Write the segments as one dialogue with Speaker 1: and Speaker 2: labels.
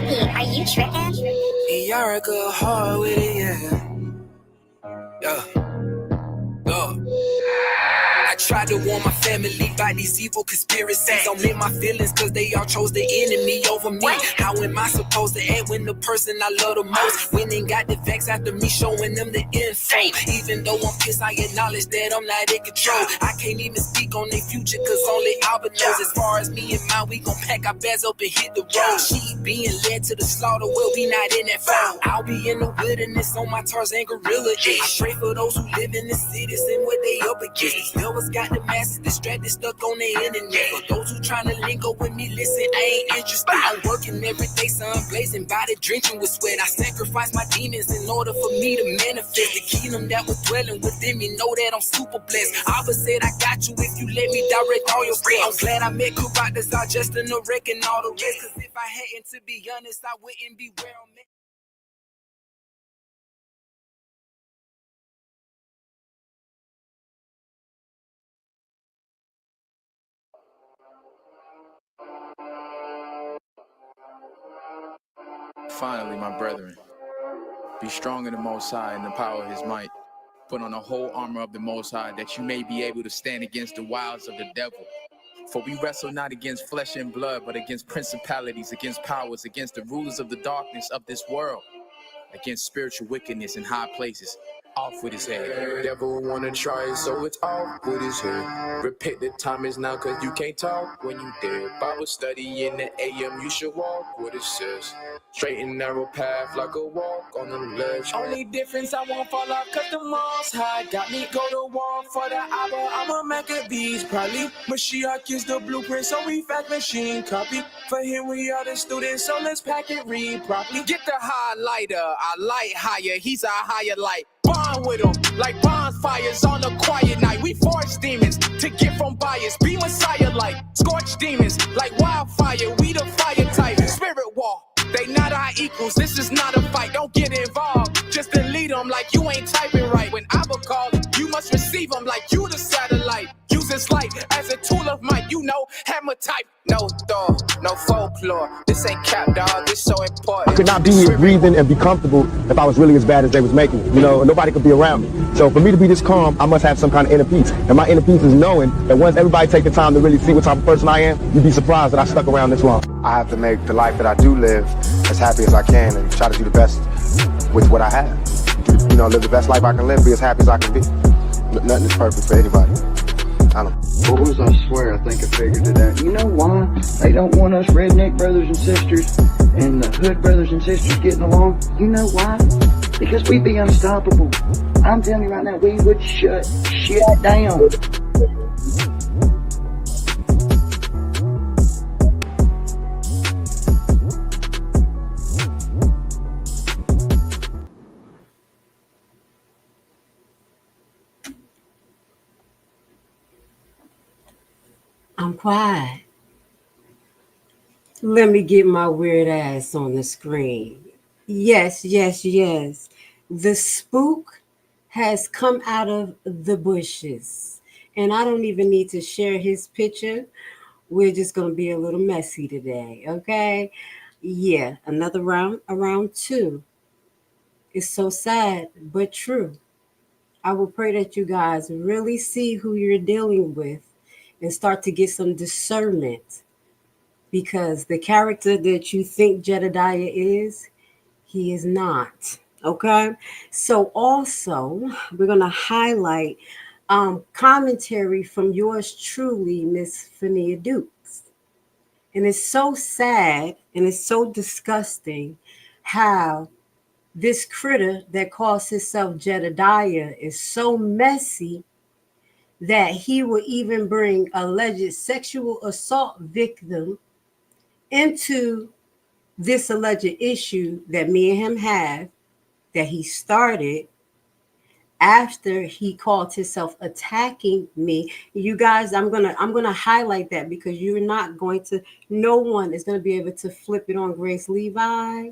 Speaker 1: Are you tripping?
Speaker 2: Y'all go hard with it, yeah. I tried to warn my family by these evil conspiracies. Don't make my feelings cause they all chose the enemy over me. How am I supposed to act when the person I love the most went and got the facts after me showing them the info? Even though I'm pissed, I acknowledge that I'm not in control. I can't even speak on their future cause only Abba knows. As far as me and mine, we gon' pack our bags up and hit the road. She being led to the slaughter, well, we not in that fold. I'll be in the wilderness on my Tarzan gorilla. I pray for those who live in the cities and what they up against. These got the masses distracted, stuck on the internet. For those who tryna link up with me, listen, I ain't interested. I'm working every day, sun blazing, body drenching with sweat. I sacrifice my demons in order for me to manifest the kingdom that was dwelling within me. Know that I'm super blessed. Abba said I got you if you let me direct all your steps. I'm glad I met Karatas, I just in the wreck and all the rest. Cause if I hadn't, to be honest, I wouldn't be where I'm at.
Speaker 3: Finally, my brethren, be strong in the Most High and the power of his might. Put on the whole armor of the Most High, that you may be able to stand against the wiles of the devil. For we wrestle not against flesh and blood, but against principalities, against powers, against the rulers of the darkness of this world, against spiritual wickedness in high places. Off with his head.
Speaker 4: Devil wanna try it, so it's off with his head. Repent, the time is now, cause you can't talk when you dead. Bible study in the AM, you should walk what it says. Straight and narrow path like a walk on the ledge. Only difference, I won't fall off cause the Most High got me go to war for the Abba. I'm a Maccabees, probably. Mashiach is the blueprint, so we fact machine copy. For him we are the students, so let's pack it, read properly.
Speaker 3: Get the highlighter, I light higher, he's a higher light. Bond with him, like bonfires on a quiet night. We forge demons to get from bias. Be Messiah-like, scorch demons like wildfire. We the fire type, spirit war. They not our equals, this is not a fight. Don't get involved, just delete them like you ain't typing right. When Abba call, you must receive them like you the satellite. Use this light as a tool of might, you know, hammer type. No thought, no folklore. This ain't cap, dog. This so important.
Speaker 5: I could not be here breathing and be comfortable if I was really as bad as they was making me. You know, nobody could be around me. So for me to be this calm, I must have some kind of inner peace. And my inner peace is knowing that once everybody take the time to really see what type of person I am, you'd be surprised that I stuck around this long.
Speaker 6: I have to make the life that I do live as happy as I can and try to do the best with what I have. You know, live the best life I can live, be as happy as I can be. Nothing is perfect for anybody. I don't know.
Speaker 7: Boys, I swear, I think I figured it out. You know why they don't want us redneck brothers and sisters and the hood brothers and sisters getting along? You know why? Because we'd be unstoppable. I'm telling you right now, we would shut down.
Speaker 8: I'm quiet. Let me get my weird ass on the screen. Yes. The spook has come out of the bushes. And I don't even need to share his picture. We're just going to be a little messy today, okay? Yeah, another round two. It's so sad, but true. I will pray that you guys really see who you're dealing with and start to get some discernment, because the character that you think Jedediah is, he is not. Okay? So also, we're going to highlight commentary from yours truly, Miss Fania Dukes. And it's so sad and it's so disgusting how this critter that calls himself Jedediah is so messy that he will even bring alleged sexual assault victim into this alleged issue that me and him have, that he started after he called himself attacking me. You guys, I'm gonna highlight that, because you're not going to, no one is going to be able to flip it on Grace Levi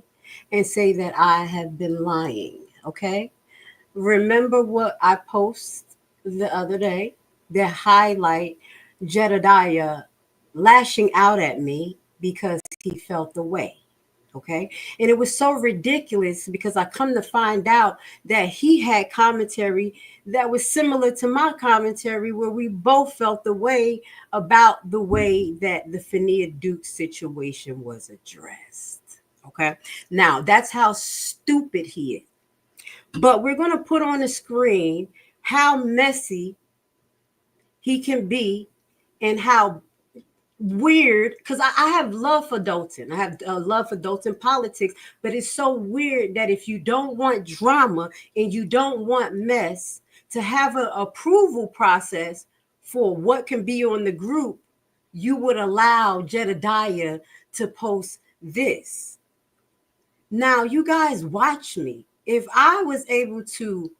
Speaker 8: and say that I have been lying. Okay, remember what I posted the other day that highlight Jedediah lashing out at me because he felt the way. Okay. And it was so ridiculous because I come to find out that he had commentary that was similar to my commentary, where we both felt the way about the way that the Phineas Duke situation was addressed. Okay. Now that's how stupid he is. But we're going to put on the screen how messy he can be and how weird, because I have love for Dalton. I have love for Dalton politics, but it's so weird that if you don't want drama and you don't want mess, to have an approval process for what can be on the group, you would allow Jedediah to post this. Now, you guys watch me. If I was able to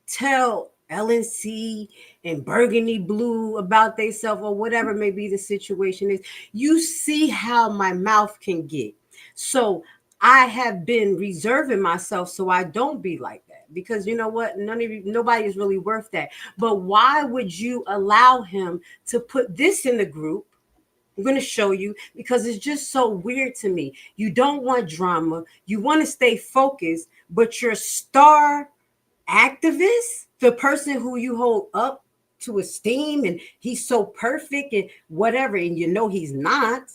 Speaker 8: tell LNC and Burgundy Blue about themselves or whatever may be the situation is, you see how my mouth can get. So I have been reserving myself so I don't be like that, because you know what? Nobody is really worth that. But why would you allow him to put this in the group? I'm going to show you, because it's just so weird to me. You don't want drama. You want to stay focused, but your star activist, the person who you hold up to esteem and he's so perfect and whatever, and you know he's not,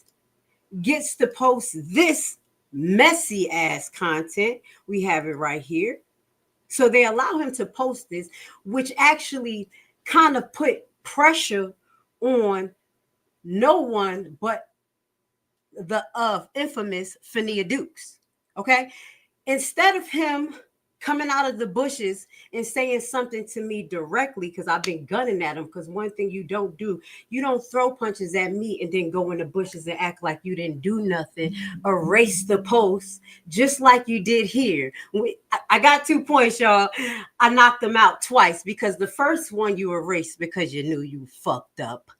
Speaker 8: gets to post this messy ass content. We have it right here. So they allow him to post this, which actually kind of put pressure on no one but the infamous Phineas Dukes. Okay. Instead of him coming out of the bushes and saying something to me directly, because I've been gunning at him, because one thing you don't do, you don't throw punches at me and then go in the bushes and act like you didn't do nothing, erase the post, just like you did here. I got 2 points, y'all. I knocked them out twice, because the first one you erased because you knew you fucked up.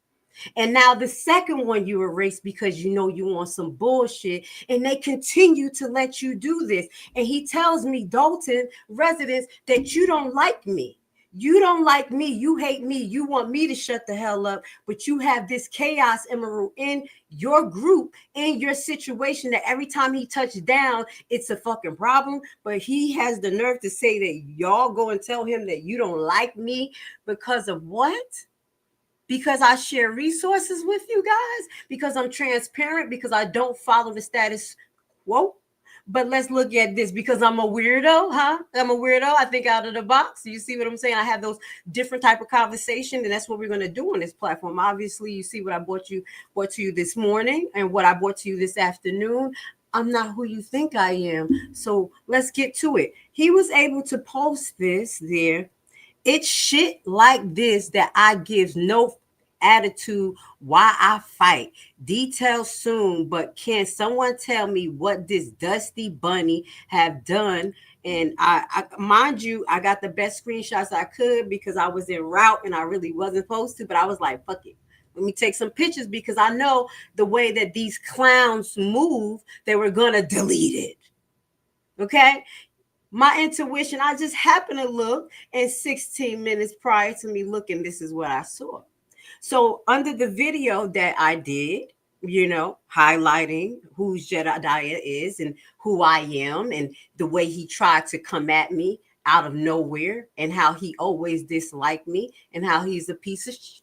Speaker 8: And now the second one you erase because you know you want some bullshit, and they continue to let you do this. And he tells me, Dalton residents, that you don't like me. You don't like me. You hate me. You want me to shut the hell up. But you have this chaos emerald in your group, in your situation, that every time he touched down, it's a fucking problem. But he has the nerve to say that y'all go and tell him that you don't like me because of what? Because I share resources with you guys, because I'm transparent, because I don't follow the status quo. But let's look at this, because I'm a weirdo, huh? I'm a weirdo. I think out of the box. You see what I'm saying? I have those different type of conversation, and that's what we're going to do on this platform. Obviously, you see what I brought to you this morning and what I brought to you this afternoon. I'm not who you think I am. So let's get to it. He was able to post this there. It's shit like this that I give no attitude why I fight. Details soon, but can someone tell me what this dusty bunny have done? And I mind you, I got the best screenshots I could because I was en route and I really wasn't supposed to, but I was like, fuck it. Let me take some pictures, because I know the way that these clowns move, they were gonna delete it. Okay. My intuition, I just happened to look, and 16 minutes prior to me looking, this is what I saw. So under the video that I did, highlighting who Jedediah is and who I am, and the way he tried to come at me out of nowhere, and how he always disliked me, and how he's a piece of shit.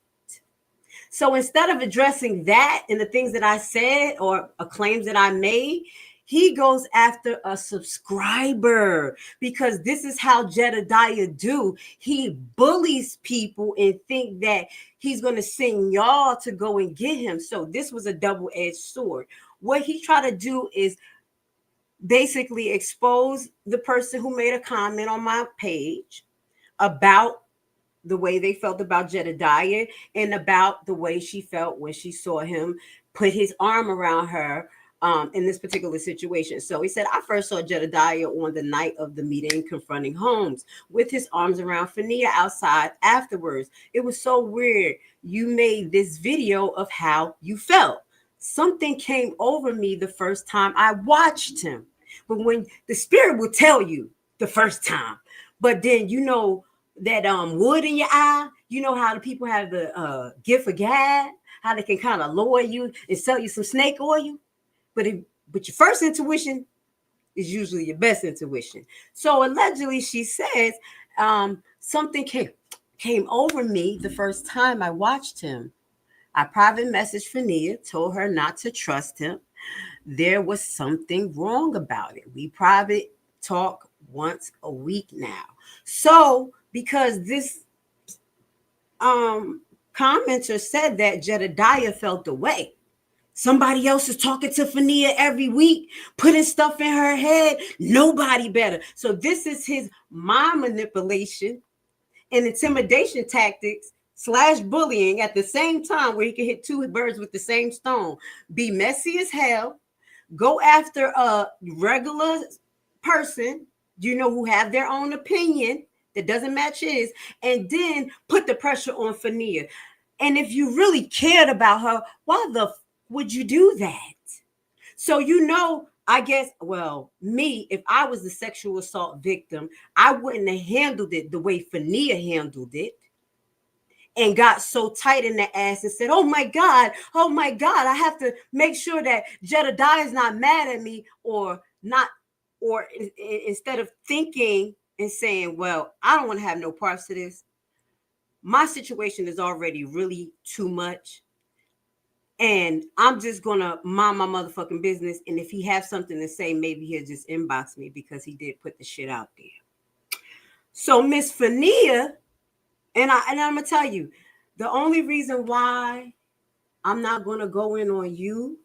Speaker 8: So instead of addressing that and the things that I said or claims that I made, he goes after a subscriber, because this is how Jedediah do. He bullies people and think that he's going to send y'all to go and get him. So this was a double-edged sword. What he tried to do is basically expose the person who made a comment on my page about the way they felt about Jedediah and about the way she felt when she saw him put his arm around her in this particular situation. So he said, I first saw Jedediah on the night of the meeting confronting Holmes with his arms around Phineas outside afterwards. It was so weird. You made this video of how you felt. Something came over me the first time I watched him. But when the spirit will tell you the first time, but then that wood in your eye, how the people have the gift of gab, how they can kind of lower you and sell you some snake oil. But But your first intuition is usually your best intuition. So allegedly, she says something came over me the first time I watched him. I private messaged Fania, told her not to trust him. There was something wrong about it. We private talk once a week now. So because this commenter said that Jedediah felt the way. Somebody else is talking to Fania every week, putting stuff in her head. Nobody better. So this is his mind manipulation and intimidation tactics / bullying at the same time, where he can hit two birds with the same stone. Be messy as hell. Go after a regular person, who have their own opinion that doesn't match his, and then put the pressure on Fania. And if you really cared about her, why the would you do that? So, I guess, well, me, if I was the sexual assault victim, I wouldn't have handled it the way Fania handled it and got so tight in the ass and said, oh my God, I have to make sure that Jedediah is not mad at me or not, or instead of thinking and saying, well, I don't want to have no parts to this. My situation is already really too much. And I'm just going to mind my motherfucking business. And if he has something to say, maybe he'll just inbox me because he did put the shit out there. So Miss Fania, and I'm going to tell you, the only reason why I'm not going to go in on you,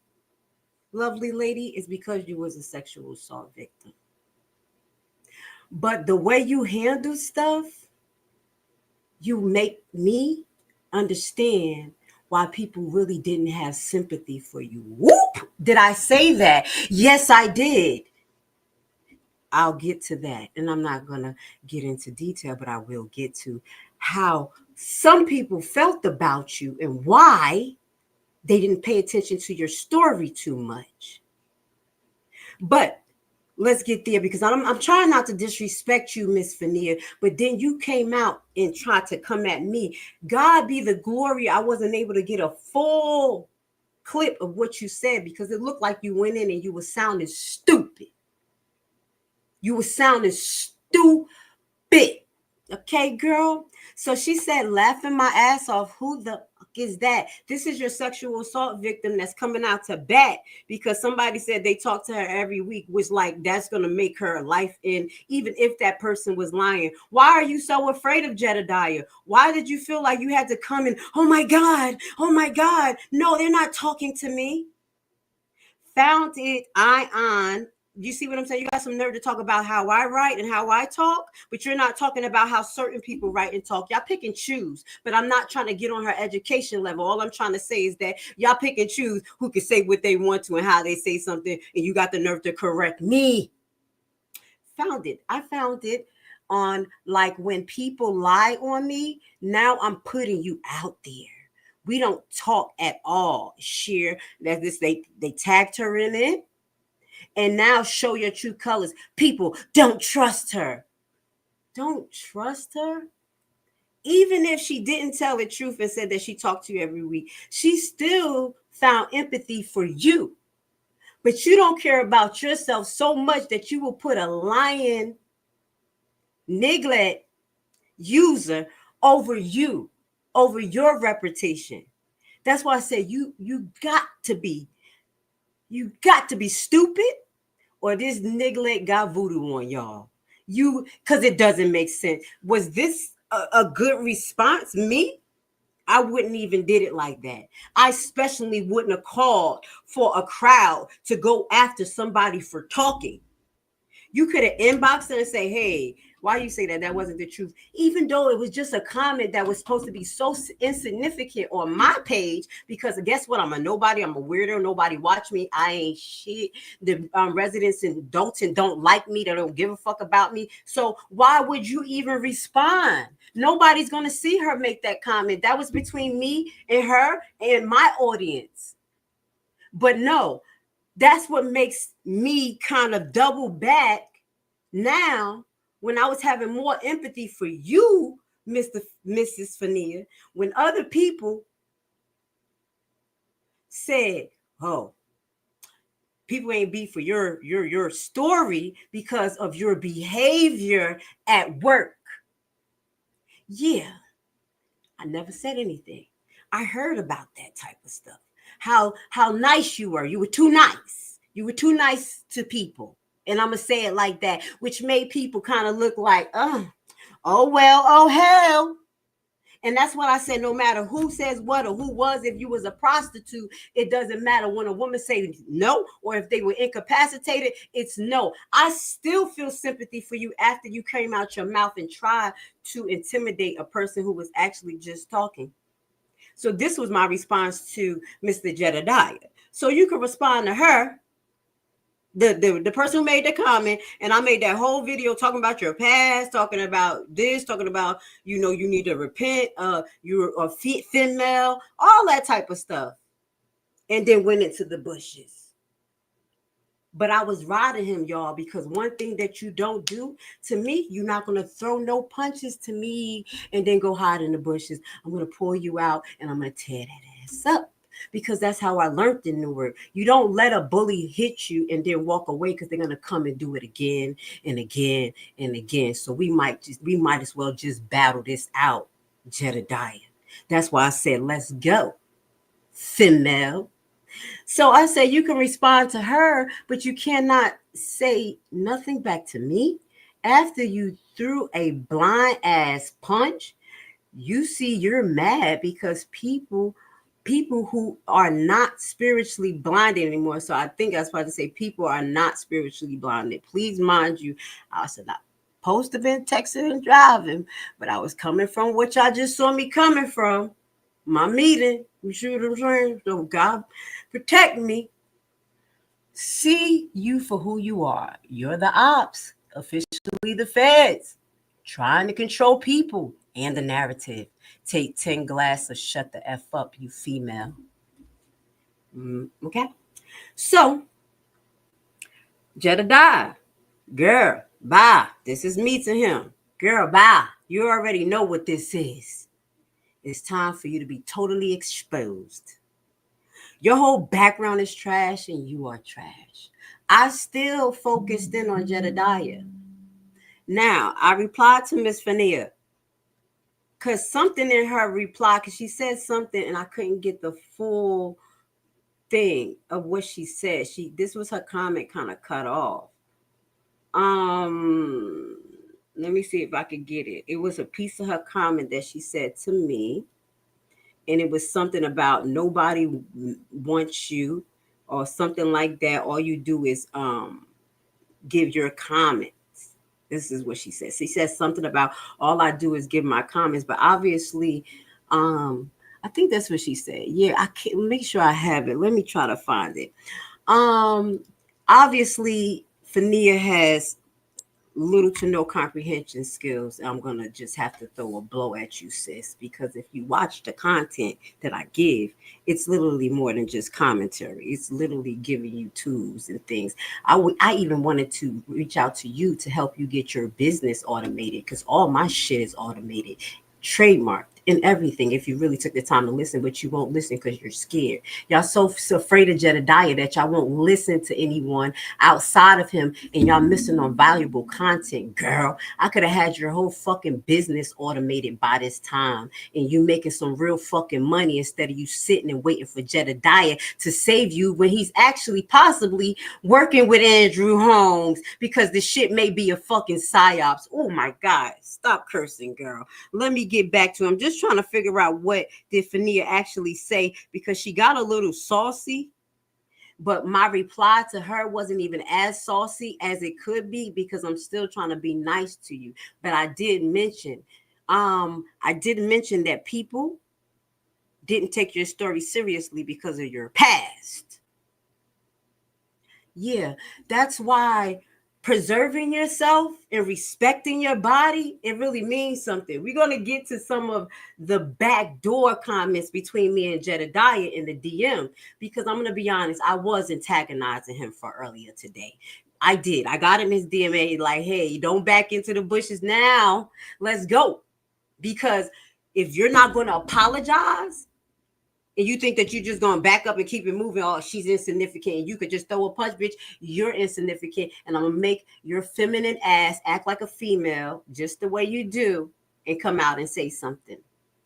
Speaker 8: lovely lady, is because you was a sexual assault victim. But the way you handle stuff, you make me understand why people really didn't have sympathy for you. Whoop! Did I say that? Yes, I did. I'll get to that. And I'm not going to get into detail, but I will get to how some people felt about you and why they didn't pay attention to your story too much. But let's get there, because I'm trying not to disrespect you, Miss Fania, but then you came out and tried to come at me. God be the glory, I wasn't able to get a full clip of what you said because it looked like you went in and you were sounding stupid. You were sounding stupid. Okay, girl? So she said, laughing my ass off. Who the fuck is that? This is your sexual assault victim that's coming out to bat because somebody said they talk to her every week, which like that's going to make her life in, even if that person was lying. Why are you so afraid of Jedediah? Why did you feel like you had to come in? Oh my God. No, they're not talking to me. Found it, on. You see what I'm saying? You got some nerve to talk about how I write and how I talk, but you're not talking about how certain people write and talk. Y'all pick and choose, but I'm not trying to get on her education level. All I'm trying to say is that y'all pick and choose who can say what they want to and how they say something, and you got the nerve to correct me. I found it on, like, when people lie on me, now I'm putting you out there. We don't talk at all. Share that this they tagged her in it. And now show your true colors. People, don't trust her. Don't trust her? Even if she didn't tell the truth and said that she talked to you every week, she still found empathy for you. But you don't care about yourself so much that you will put a lying neglect user over you, over your reputation. That's why I said you got to be stupid, or this neglect got voodoo on y'all. Because it doesn't make sense. Was this a good response? Me? I wouldn't even did it like that. I especially wouldn't have called for a crowd to go after somebody for talking. You could have inboxed her and say, hey, why you say that? That wasn't the truth. Even though it was just a comment that was supposed to be so insignificant on my page, because guess what? I'm a nobody. I'm a weirdo. Nobody watch me. I ain't shit. The residents in Dalton don't like me. They don't give a fuck about me. So why would you even respond? Nobody's going to see her make that comment. That was between me and her and my audience. But no, that's what makes me kind of double back now when I was having more empathy for you, Mrs. Fania, when other people said, oh, People ain't beef for your story because of your behavior at work. Yeah, I never said anything. I heard about that type of stuff. How nice you were. You were too nice. You were too nice to people. And I'm gonna say it like that, which made people kind of look like, oh well, oh hell. And that's what I said. No matter who says what or who was, if you was a prostitute, it doesn't matter. When a woman say no, or if they were incapacitated, it's no. I still feel sympathy for you after you came out your mouth and tried to intimidate a person who was actually just talking. So this was my response to Mr. Jedediah. So you can respond to her, the person who made the comment, and I made that whole video talking about your past, talking about this, talking about, you need to repent, you're a female, all that type of stuff, and then went into the bushes. But I was riding him, y'all, because one thing that you don't do to me, you're not going to throw no punches to me and then go hide in the bushes. I'm going to pull you out and I'm going to tear that ass up. Because that's how I learned in Newark. You don't let a bully hit you and then walk away, because they're going to come and do it again and again and again. So we might as well just battle this out, Jedediah. That's why I said, let's go, female. So I say you can respond to her, but you cannot say nothing back to me after you threw a blind ass punch. You see, you're mad because people who are not spiritually blinded anymore. So I think I was about to say people are not spiritually blinded. Please mind you, I said not supposed to have been texting and driving, but I was coming from what y'all just saw me coming from. My meeting, you see what I'm saying? So God protect me. See you for who you are. You're the ops, officially the feds, trying to control people and the narrative. Take 10 glasses, shut the F up, you female. Okay? So, Jedediah, girl, bye. This is me to him. Girl, bye. You already know what this is. It's time for you to be totally exposed. Your whole background is trash and you are trash. I still focused in on Jedediah. Now, I replied to Miss Fania because something in her reply, because she said something and I couldn't get the full thing of what she said. This was her comment kind of cut off. Let me see if I could get it. It was a piece of her comment that she said to me. And it was something about nobody wants you or something like that. All you do is give your comments. This is what she said. She says something about all I do is give my comments. But obviously, I think that's what she said. Yeah, I can't make sure I have it. Let me try to find it. Obviously, Fania has little to no comprehension skills. I'm going to just have to throw a blow at you, sis, because if you watch the content that I give, it's literally more than just commentary. It's literally giving you tools and things. I even wanted to reach out to you to help you get your business automated, because all my shit is automated, trademarked, and everything, if you really took the time to listen, but you won't listen because you're scared. Y'all so afraid of Jedediah that y'all won't listen to anyone outside of him, and y'all missing on valuable content. Girl, I could have had your whole fucking business automated by this time, and you making some real fucking money instead of you sitting and waiting for Jedediah to save you when he's actually possibly working with Andrew Holmes, because the shit may be a fucking psyops. Oh my God, stop cursing, girl. Let me get back to him. Just trying to figure out what did Fania actually say, because she got a little saucy, but my reply to her wasn't even as saucy as it could be, because I'm still trying to be nice to you. But I did mention that people didn't take your story seriously because of your past. Yeah, that's why preserving yourself and respecting your body, it really means something. We're going to get to some of the backdoor comments between me and Jedediah in the DM, because I'm going to be honest, I was antagonizing him for earlier today. I did. I got in his DMA like, hey, don't back into the bushes now. Let's go. Because if you're not going to apologize, And you think that you're just gonna back up and keep it moving. Oh, she's insignificant. And you could just throw a punch, bitch. You're insignificant. And I'm gonna make your feminine ass act like a female, just the way you do, and come out and say something.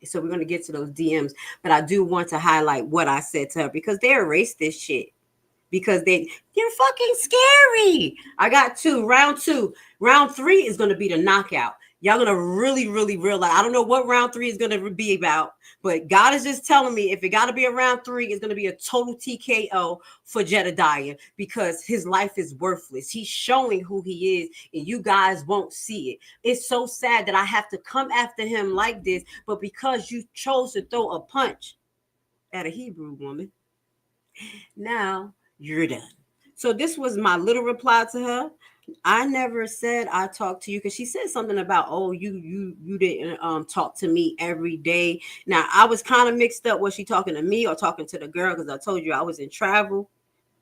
Speaker 8: So we're gonna get to those DMs. But I do want to highlight what I said to her because they erased this shit. Because you're fucking scary. I got round two. Round three is gonna be the knockout. Y'all gonna really, really realize. I don't know what round three is gonna be about, but God is just telling me if it gotta be a round three, it's gonna be a total TKO for Jedediah because his life is worthless. He's showing who he is, and you guys won't see it. It's so sad that I have to come after him like this, but because you chose to throw a punch at a Hebrew woman, now you're done. So this was my little reply to her. I never said I talked to you because she said something about, oh, you didn't talk to me every day. Now I was kind of mixed up. Was she talking to me or talking to the girl? Because I told you I was in travel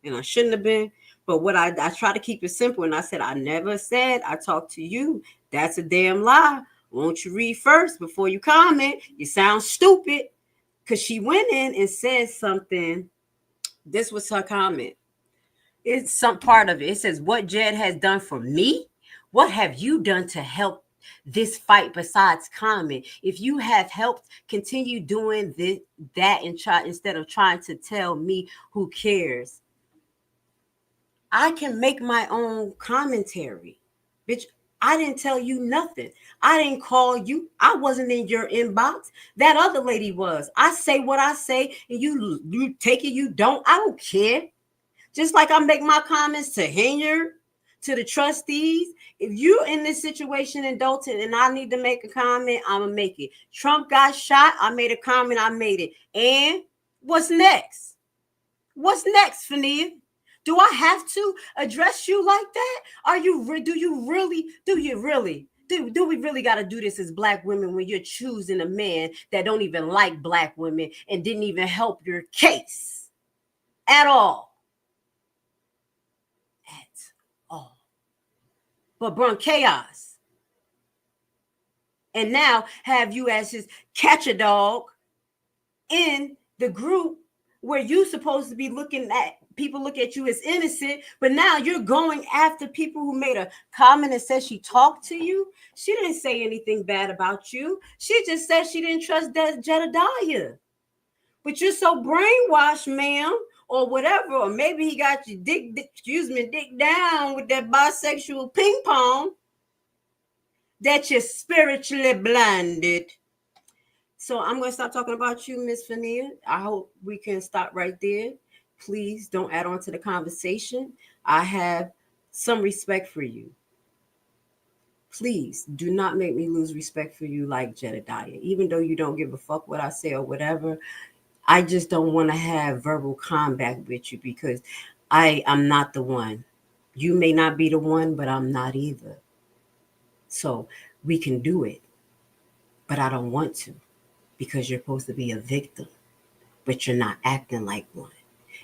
Speaker 8: and I shouldn't have been. But what I try to keep it simple, and I said I never said I talked to you. That's a damn lie. Won't you read first before you comment? You sound stupid. Because she went in and said something. This was her comment. It's some part of it. It says, what Jed has done for me, what have you done to help this fight besides comment? If you have helped, continue doing that and try instead of trying to tell me who cares. I can make my own commentary. Bitch, I didn't tell you nothing. I didn't call you. I wasn't in your inbox. That other lady was. I say what I say, and you take it, you don't. I don't care. Just like I make my comments to Henyard, to the trustees. If you're in this situation in Dalton and I need to make a comment, I'm going to make it. Trump got shot. I made a comment. I made it. And what's next? What's next, Fania? Do I have to address you like that? Do we really got to do this as black women when you're choosing a man that don't even like black women and didn't even help your case at all? But brung chaos. And now have you as his catch a dog in the group where you supposed to be looking at people look at you as innocent, but now you're going after people who made a comment and said she talked to you. She didn't say anything bad about you. She just said she didn't trust that Jedediah. But you're so brainwashed, ma'am, or whatever, or maybe he got you dick down with that bisexual ping pong that you're spiritually blinded. So I'm going to stop talking about you, Miss Fania. I hope we can stop right there. Please don't add on to the conversation. I have some respect for you. Please do not make me lose respect for you like Jedediah. Even though you don't give a fuck what I say or whatever, I just don't want to have verbal combat with you because I'm not the one. You may not be the one, but I'm not either. So we can do it, but I don't want to because you're supposed to be a victim, but you're not acting like one.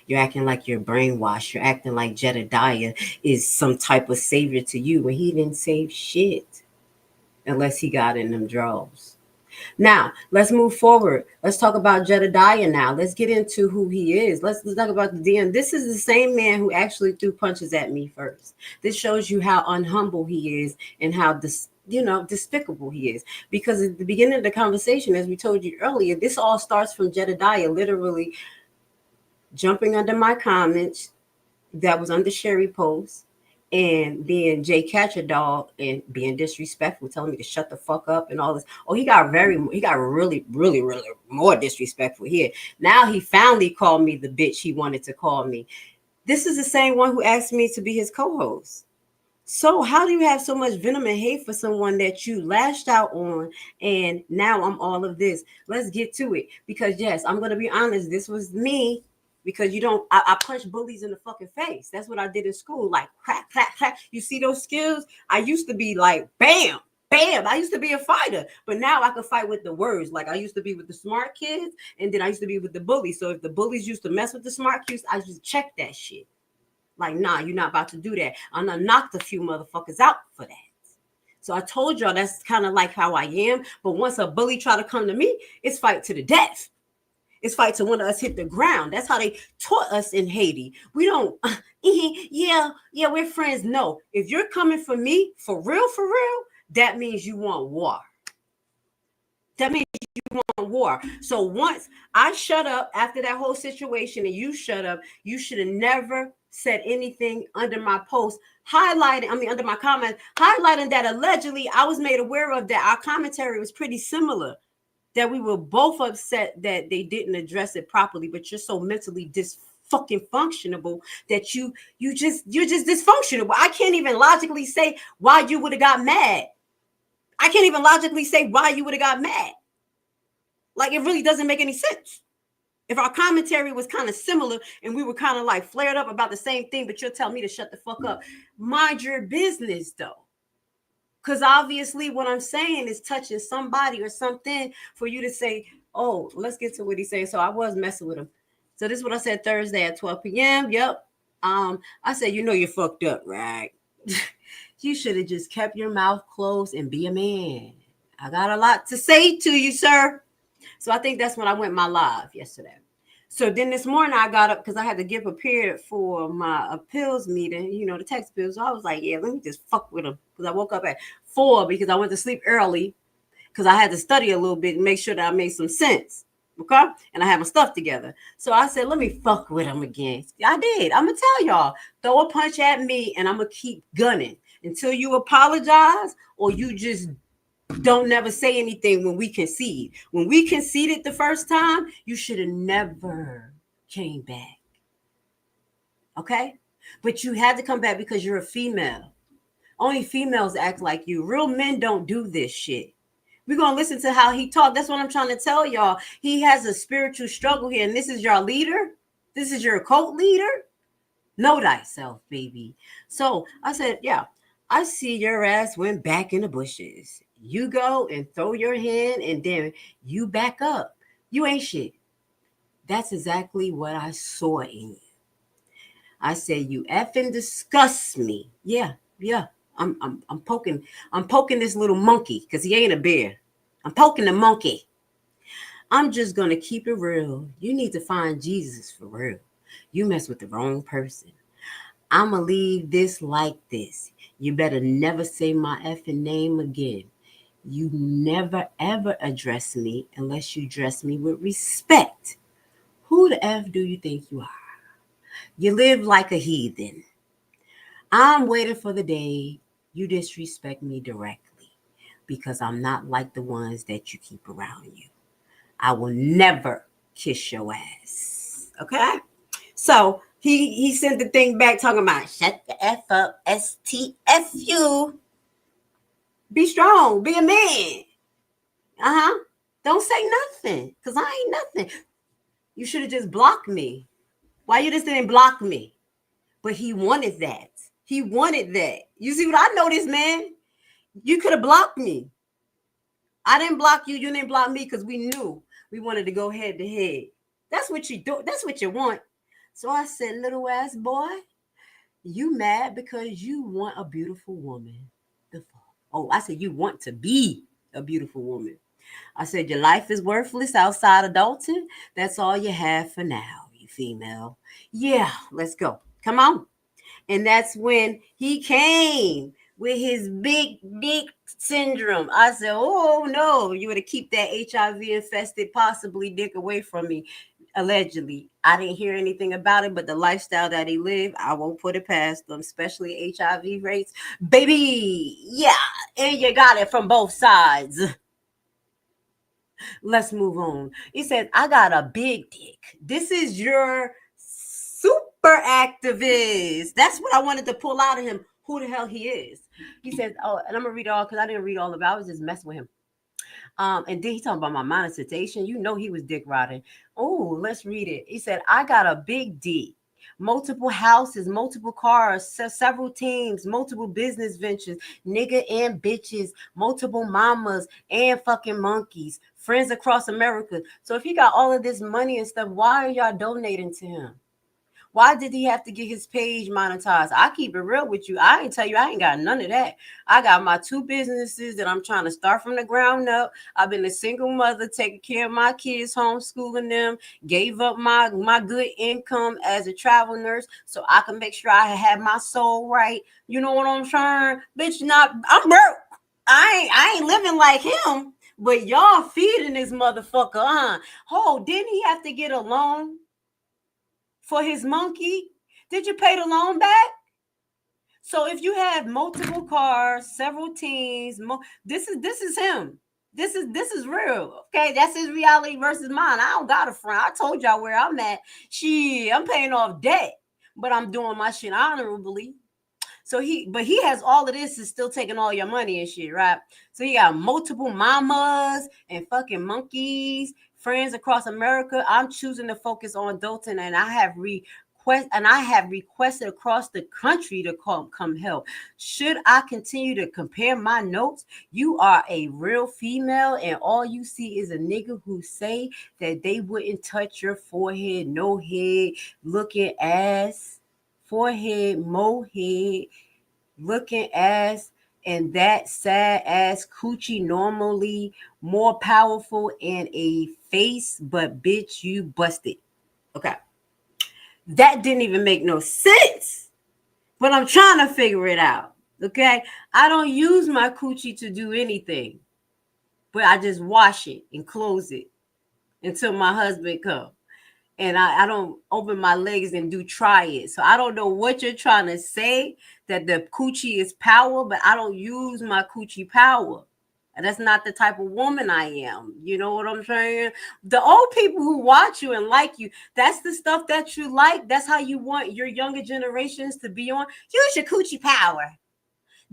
Speaker 8: You're acting like you're brainwashed. You're acting like Jedediah is some type of savior to you when he didn't save shit unless he got in them draws. Now, let's move forward. Let's talk about Jedediah now. Let's get into who he is. Let's talk about the DM. This is the same man who actually threw punches at me first. This shows you how unhumble he is and how despicable he is. Because at the beginning of the conversation, as we told you earlier, this all starts from Jedediah literally jumping under my comments that was under Sherry post and being Jay Catcher Dog and being disrespectful, telling me to shut the fuck up and all this. Oh, he got really, really, really more disrespectful here. Now he finally called me the bitch he wanted to call me. This is the same one who asked me to be his co-host. So how do you have so much venom and hate for someone that you lashed out on and now I'm all of this? Let's get to it. Because yes, I'm going to be honest. This was me. Because I punch bullies in the fucking face. That's what I did in school. Like, crack, crack, crack. You see those skills? I used to be like, bam, bam. I used to be a fighter. But now I can fight with the words. Like, I used to be with the smart kids. And then I used to be with the bullies. So if the bullies used to mess with the smart kids, I just check that shit. Like, nah, you're not about to do that. I'm going to knock a few motherfuckers out for that. So I told y'all that's kind of like how I am. But once a bully try to come to me, it's fight to the death. It's fight to one of us hit the ground. That's how they taught us in Haiti. We don't, yeah, we're friends. No, if you're coming for me, for real, that means you want war. That means you want war. So once I shut up after that whole situation and you shut up, you should have never said anything under my post, under my comments, highlighting that allegedly I was made aware of that our commentary was pretty similar, that we were both upset that they didn't address it properly, but you're so mentally fucking functionable that you're just dysfunctional. I can't even logically say why you would have got mad. I can't even logically say why you would have got mad. Like, it really doesn't make any sense. If our commentary was kind of similar and we were kind of like flared up about the same thing, but you'll tell me to shut the fuck up. Mind your business, though. Because obviously what I'm saying is touching somebody or something for you to say, oh, let's get to what he's saying. So I was messing with him. So this is what I said Thursday at 12 p.m. Yep. I said, you know you're fucked up, right? You should have just kept your mouth closed and be a man. I got a lot to say to you, sir. So I think that's when I went my live yesterday. So then this morning I got up because I had to get prepared for my appeals meeting, the text appeals. So I was like, yeah, let me just fuck with them. Because I woke up at 4 because I went to sleep early because I had to study a little bit and make sure that I made some sense. Okay? And I had my stuff together. So I said, let me fuck with them again. I did. I'm going to tell y'all, throw a punch at me and I'm going to keep gunning until you apologize or you just don't never say anything when we concede. When we conceded the first time, you should have never came back. Okay? But you had to come back because you're a female. Only females act like you. Real men don't do this shit. We're going to listen to how he talked. That's what I'm trying to tell y'all. He has a spiritual struggle here, and this is your leader? This is your cult leader? Know thyself, baby. So I said, yeah, I see your ass went back in the bushes. You go and throw your hand, and then you back up. You ain't shit. That's exactly what I saw in you. I said, you effing disgust me. Yeah. I'm poking this little monkey because he ain't a bear. I'm poking the monkey. I'm just gonna keep it real. You need to find Jesus for real. You mess with the wrong person. I'ma leave this like this. You better never say my effing name again. You never ever address me unless you address me with respect. Who the F do you think you are? You live like a heathen. I'm waiting for the day you disrespect me directly because I'm not like the ones that you keep around you. I will never kiss your ass. Okay? So he sent the thing back talking about shut the F up, STFU. Be strong, be a man. Don't say nothing because I ain't nothing. You should have just blocked me. Why you just didn't block me? But he wanted that. He wanted that. You see what I noticed, man? You could have blocked me. I didn't block you. You didn't block me because we knew we wanted to go head to head. That's what you do. That's what you want. So I said, little ass boy, you mad because you want a beautiful woman. I said you want to be a beautiful woman. I said your life is worthless outside of Dalton. That's all you have for now, you female. Yeah, let's go. Come on. And that's when he came with his big dick syndrome. I said, oh, no, you would have keep that HIV-infested, possibly dick away from me, allegedly. I didn't hear anything about it, but the lifestyle that he lived, I won't put it past them, especially HIV rates. Baby, yeah, and you got it from both sides. Let's move on. He said, I got a big dick. This is your super activist. That's what I wanted to pull out of him. Who the hell he is. He says, oh, and I'm going to read all because I didn't read all of it. I was just messing with him. And then he talking about my monetization. You know he was dick riding. Oh, let's read it. He said, I got a big D. Multiple houses, multiple cars, several teams, multiple business ventures, nigga and bitches, multiple mamas and fucking monkeys, friends across America. So if he got all of this money and stuff, why are y'all donating to him? Why did he have to get his page monetized? I keep it real with you. I ain't tell you, I ain't got none of that. I got my 2 businesses that I'm trying to start from the ground up. I've been a single mother, taking care of my kids, homeschooling them, gave up my good income as a travel nurse so I can make sure I have my soul right. You know what I'm saying? Bitch, I'm broke. I ain't living like him. But y'all feeding this motherfucker, huh? Oh, didn't he have to get a loan for his monkey? Did you pay the loan back? So if you have multiple cars, several teams, this is him. This is real. Okay, that's his reality versus mine. I don't got a friend. I told y'all where I'm at. Shit, I'm paying off debt, but I'm doing my shit honorably. So he has all of this, is still taking all your money and shit, right? So he got multiple mamas and fucking monkeys, friends across America. I'm choosing to focus on Dalton, and I have requested across the country to come help. Should I continue to compare my notes? You are a real female, and all you see is a nigga who say that they wouldn't touch your forehead, no head, looking ass. Forehead, mohead, looking ass, and that sad ass coochie normally more powerful in a face, but bitch, you busted. Okay. That didn't even make no sense, but I'm trying to figure it out. Okay. I don't use my coochie to do anything, but I just wash it and close it until my husband comes. And I don't open my legs and do try it. So I don't know what you're trying to say, that the coochie is power, but I don't use my coochie power. And that's not the type of woman I am. You know what I'm saying? The old people who watch you and like you, that's the stuff that you like. That's how you want your younger generations to be on. Use your coochie power.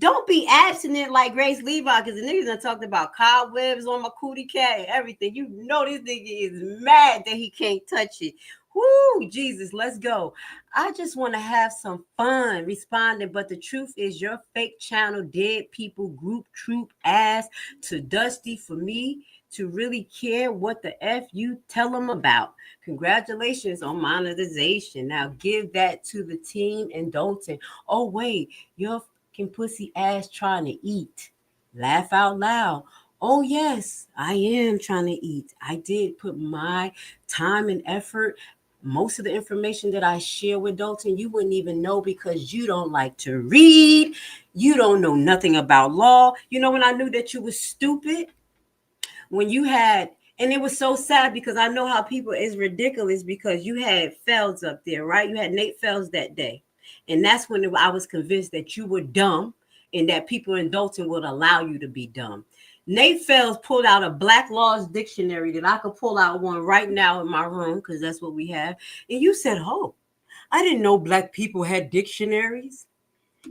Speaker 8: Don't be abstinent like Grace Levi, because the niggas done talked about cobwebs on my cootie cat and everything. You know this nigga is mad that he can't touch it. Whoo, Jesus, let's go. I just want to have some fun responding, but the truth is your fake channel, dead people, group, troop, ass to Dusty for me to really care what the F you tell them about. Congratulations on monetization. Now give that to the team in Dalton. Oh, wait, your pussy ass trying to eat. Laugh out loud. Oh, yes, I am trying to eat. I did put my time and effort. Most of the information that I share with Dalton, you wouldn't even know because you don't like to read. You don't know nothing about law. You know when I knew that you was stupid? When you had, and it was so sad because I know how people is ridiculous, because you had Felds up there, right? You had Nate Felds that day. And that's when I was convinced that you were dumb and that people in Dalton would allow you to be dumb. Nate Felds pulled out a Black Laws dictionary that I could pull out one right now in my room because that's what we have. And you said, oh, I didn't know Black people had dictionaries.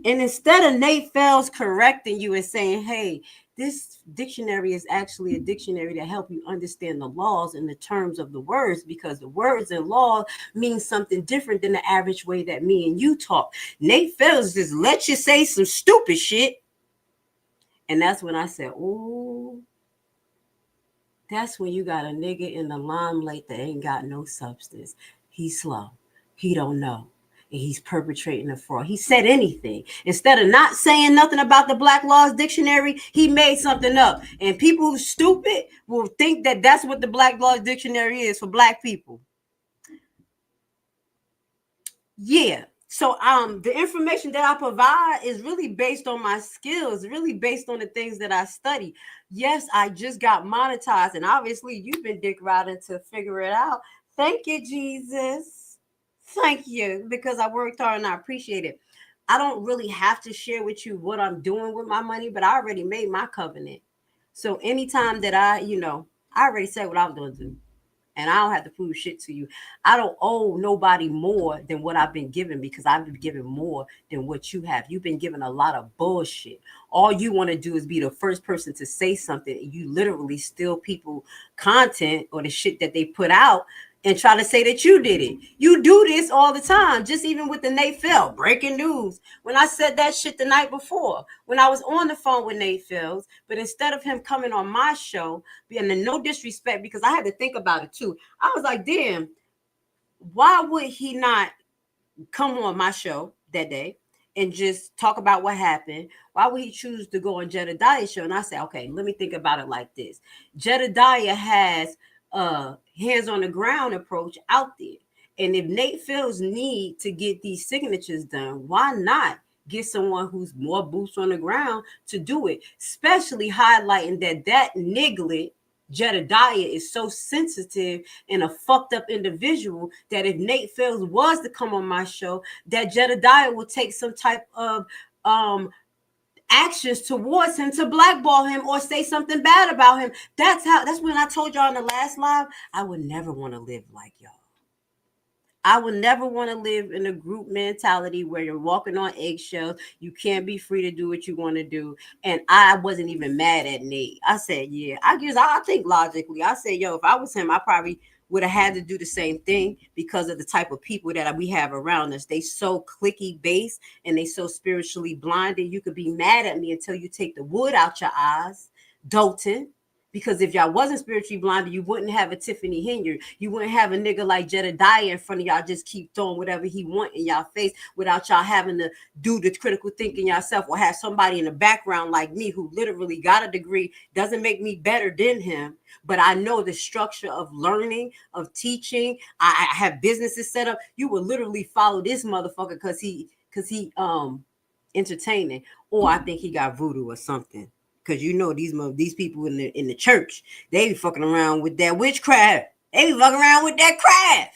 Speaker 8: And instead of Nate Fells correcting you and saying, hey, this dictionary is actually a dictionary to help you understand the laws and the terms of the words, because the words and law mean something different than the average way that me and you talk. Nate Fells just let you say some stupid shit. And that's when I said, oh, that's when you got a nigga in the limelight that ain't got no substance. He's slow. He don't know. And he's perpetrating a fraud. He said anything. Instead of not saying nothing about the Black Laws Dictionary, he made something up. And people who stupid will think that that's what the Black Laws Dictionary is for Black people. Yeah. So the information that I provide is really based on my skills, really based on the things that I study. Yes, I just got monetized, and obviously you've been dick riding to figure it out. Thank you, Jesus. Thank you, because I worked hard and I appreciate it. I don't really have to share with you what I'm doing with my money, but I already made my covenant. So anytime that I already said what I was going to do. And I don't have to prove shit to you. I don't owe nobody more than what I've been given, because I've been given more than what you have. You've been given a lot of bullshit. All you want to do is be the first person to say something. And you literally steal people content or the shit that they put out and try to say that you did it. You do this all the time, just even with the Nate Felds breaking news. When I said that shit the night before, when I was on the phone with Nate Felds, but instead of him coming on my show, and no disrespect, because I had to think about it too. I was like, damn, why would he not come on my show that day and just talk about what happened, why would he choose to go on Jedediah's show? And I said, okay, let me think about it like this. Jedediah has a hands on the ground approach out there. And if Nate feels need to get these signatures done, why not get someone who's more boots on the ground to do it? Especially highlighting that niglet Jedediah is so sensitive and a fucked up individual that if Nate Fields was to come on my show, that Jedediah will take some type of actions towards him to blackball him or say something bad about him. That's when I told y'all in the last live, I would never want to live like y'all. I would never want to live in a group mentality where you're walking on eggshells. You can't be free to do what you want to do. And I wasn't even mad at Nate. I said, yeah, I think logically. I said, yo, if I was him, I probably would have had to do the same thing because of the type of people that we have around us. They so clicky based and they so spiritually blinded. You could be mad at me until you take the wood out your eyes, Dalton. Because if y'all wasn't spiritually blinded, you wouldn't have a Tiffany Henyard. You wouldn't have a nigga like Jedediah in front of y'all just keep throwing whatever he want in y'all face without y'all having to do the critical thinking yourself or have somebody in the background like me who literally got a degree. Doesn't make me better than him, but I know the structure of learning, of teaching. I have businesses set up. You would literally follow this motherfucker because he entertaining, or I think he got voodoo or something. Because you know these people in the church, they be fucking around with that witchcraft. They be fucking around with that craft.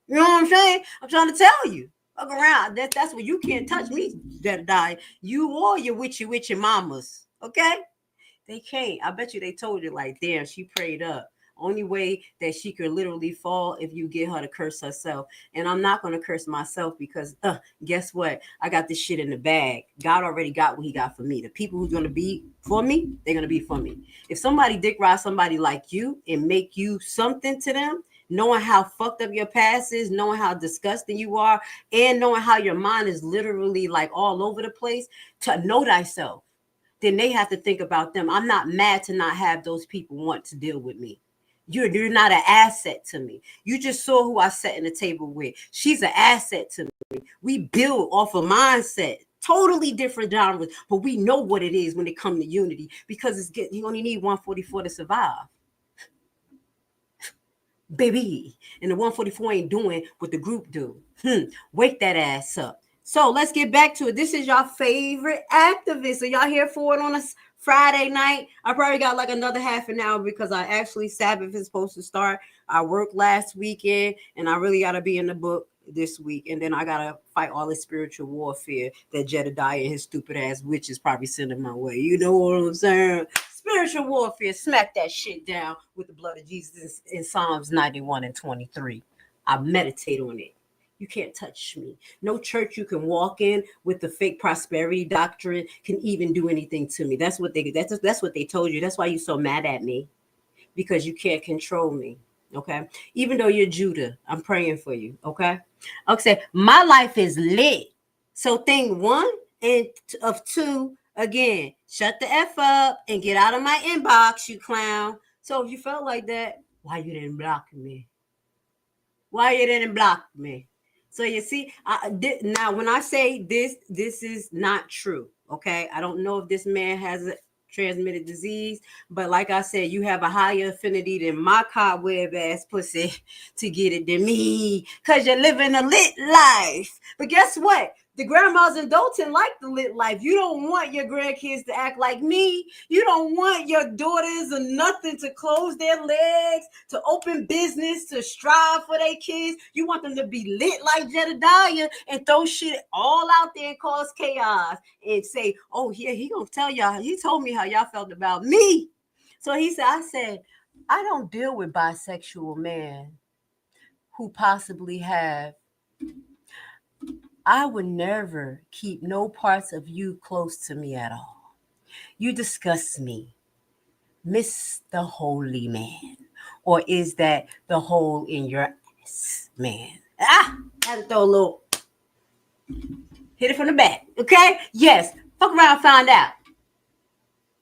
Speaker 8: You know what I'm saying? I'm trying to tell you. Fuck around. That's what you can't touch me, Jedediah. You or your witchy mamas. Okay? They can't. I bet you they told you like, damn, she prayed up. Only way that she could literally fall if you get her to curse herself. And I'm not going to curse myself because guess what? I got this shit in the bag. God already got what he got for me. The people who's going to be for me, they're going to be for me. If somebody dick ride somebody like you and make you something to them, knowing how fucked up your past is, knowing how disgusting you are, and knowing how your mind is literally like all over the place, to know thyself, then they have to think about them. I'm not mad to not have those people want to deal with me. You're not an asset to me. You just saw who I sat in the table with. She's an asset to me. We build off a mindset, totally different genres, but we know what it is when it comes to unity because you only need 144 to survive. Baby. And the 144 ain't doing what the group do. Wake that ass up. So let's get back to it. This is your favorite activist. So y'all here for it on a Friday night. I probably got like another half an hour because Sabbath is supposed to start. I worked last weekend and I really got to be in the book this week. And then I got to fight all this spiritual warfare that Jedediah and his stupid ass witches probably sending my way. You know what I'm saying? Spiritual warfare, smack that shit down with the blood of Jesus in Psalms 91 and 23. I meditate on it. You can't touch me. No church you can walk in with the fake prosperity doctrine can even do anything to me. That's what they told you. That's why you're so mad at me, because you can't control me. Okay. Even though you're Judah, I'm praying for you. Okay. Okay. My life is lit. So thing one and of two, again, shut the F up and get out of my inbox, you clown. So if you felt like that, why you didn't block me? Why you didn't block me? So you see, now when I say this is not true. Okay. I don't know if this man has a transmitted disease, but like I said, you have a higher affinity than my cobweb ass pussy to get it than me, because you're living a lit life. But guess what? The grandmas in Dalton like the lit life. You don't want your grandkids to act like me. You don't want your daughters or nothing to close their legs, to open business, to strive for their kids. You want them to be lit like Jedediah and throw shit all out there and cause chaos and say, oh, yeah, he gonna tell y'all. He told me how y'all felt about me. So I said, I don't deal with bisexual men who possibly have. I would never keep no parts of you close to me at all. You disgust me, Mr. Holy Man. Or is that the hole in your ass, man? I had to throw a little, hit it from the back, okay? Yes, fuck around, find out.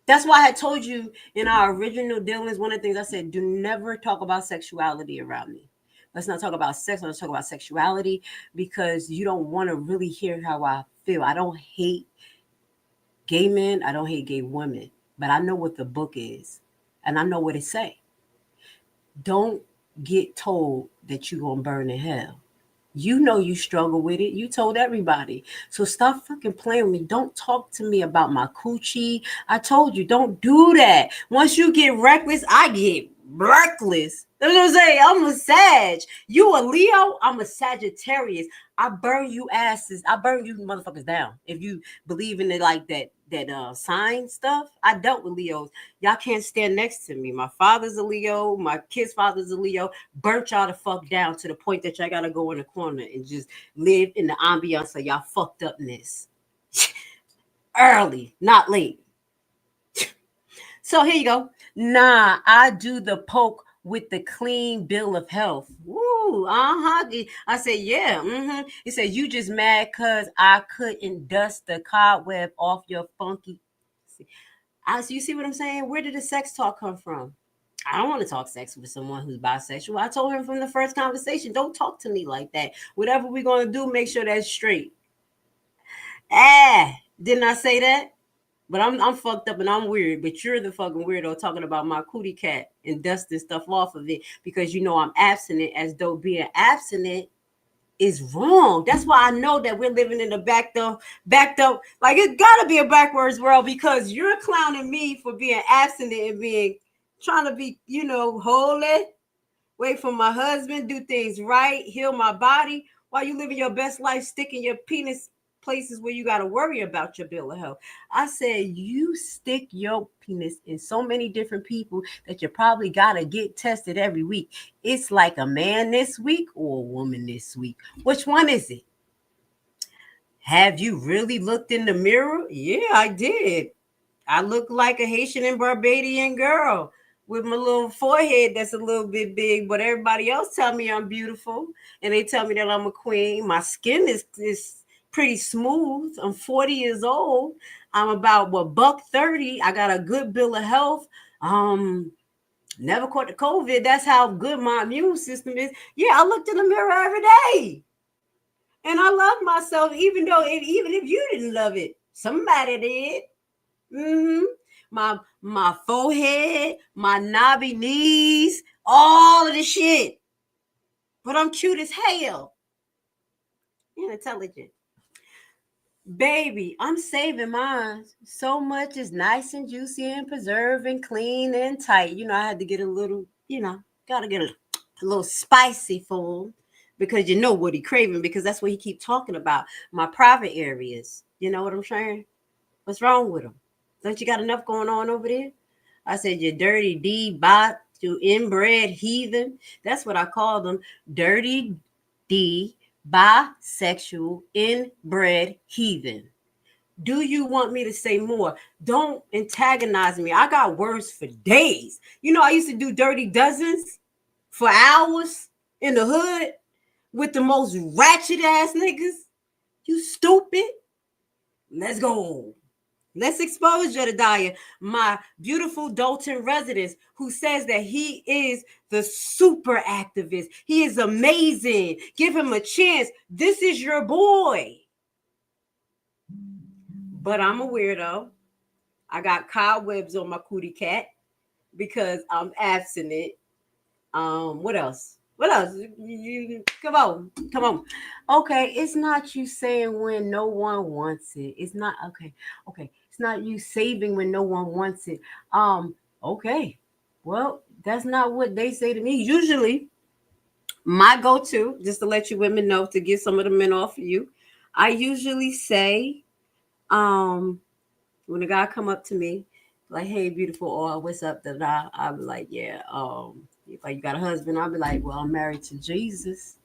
Speaker 8: That's why I told you in our original dealings, one of the things I said, do never talk about sexuality around me. Let's not talk about sex. Let's talk about sexuality because you don't want to really hear how I feel. I don't hate gay men. I don't hate gay women, but I know what the book is, and I know what it say. Don't get told that you're gonna burn in hell. You know you struggle with it. You told everybody. So stop fucking playing with me. Don't talk to me about my coochie. I told you, don't do that. Once you get reckless, I get reckless. That's what I'm saying. I'm a Sag. You a Leo, I'm a Sagittarius. I burn you asses. I burn you motherfuckers down. If you believe in it like that sign stuff, I dealt with Leos. Y'all can't stand next to me. My father's a Leo. My kid's father's a Leo. Burnt y'all the fuck down to the point that y'all gotta go in the corner and just live in the ambiance of y'all fucked upness. Early, not late. So here you go. Nah, I do the poke with the clean bill of health. Woo, I said, yeah. He said, you just mad because I couldn't dust the cobweb off your funky. So you see what I'm saying? Where did the sex talk come from? I don't want to talk sex with someone who's bisexual. I told him from the first conversation, don't talk to me like that. Whatever we're going to do, make sure that's straight. Didn't I say that? But I'm fucked up and I'm weird. But you're the fucking weirdo talking about my cootie cat and dusting stuff off of it because you know I'm abstinent, as though being abstinent is wrong. That's why I know that we're living in a backed up, like it's gotta be a backwards world because you're clowning me for being abstinent and being trying to be, holy, wait for my husband, do things right, heal my body while you living your best life, sticking your penis places where you got to worry about your bill of health. I said, you stick your penis in so many different people that you probably got to get tested every week. It's like a man this week or a woman this week. Which one is it? Have you really looked in the mirror? Yeah, I did. I look like a Haitian and Barbadian girl with my little forehead that's a little bit big, but everybody else tell me I'm beautiful and they tell me that I'm a queen. My skin is pretty smooth. I'm 40 years old. I'm about $130. I got a good bill of health. Never caught the COVID. That's how good my immune system is. Yeah, I looked in the mirror every day. And I love myself, even if you didn't love it, somebody did. My forehead, my knobby knees, all of the shit. But I'm cute as hell. And intelligent. Baby, I'm saving mine. So much is nice and juicy and preserved and clean and tight. I had to get a little, gotta get a little spicy for him because you know what he craving because that's what he keep talking about. My private areas. You know what I'm saying? What's wrong with him? Don't you got enough going on over there? I said, you dirty D-bot, you inbred heathen. That's what I call them. Dirty D bisexual, inbred heathen. Do you want me to say more? Don't antagonize me. I got words for days. I used to do dirty dozens for hours in the hood with the most ratchet ass niggas. You stupid. Let's go. Let's expose Jedediah, my beautiful Dalton resident, who says that he is the super activist. He is amazing. Give him a chance. This is your boy. But I'm a weirdo. I got cobwebs on my cootie cat because I'm abstinent. What else? Come on. Okay, it's not you saying when no one wants it. It's not okay. It's not you saving when no one wants it. Okay. Well, that's not what they say to me. Usually, my go-to, just to let you women know, to get some of the men off of you, I usually say, when a guy come up to me, like, hey, beautiful, or what's up? I'll be like, yeah, if you got a husband, I'll be like, well, I'm married to Jesus.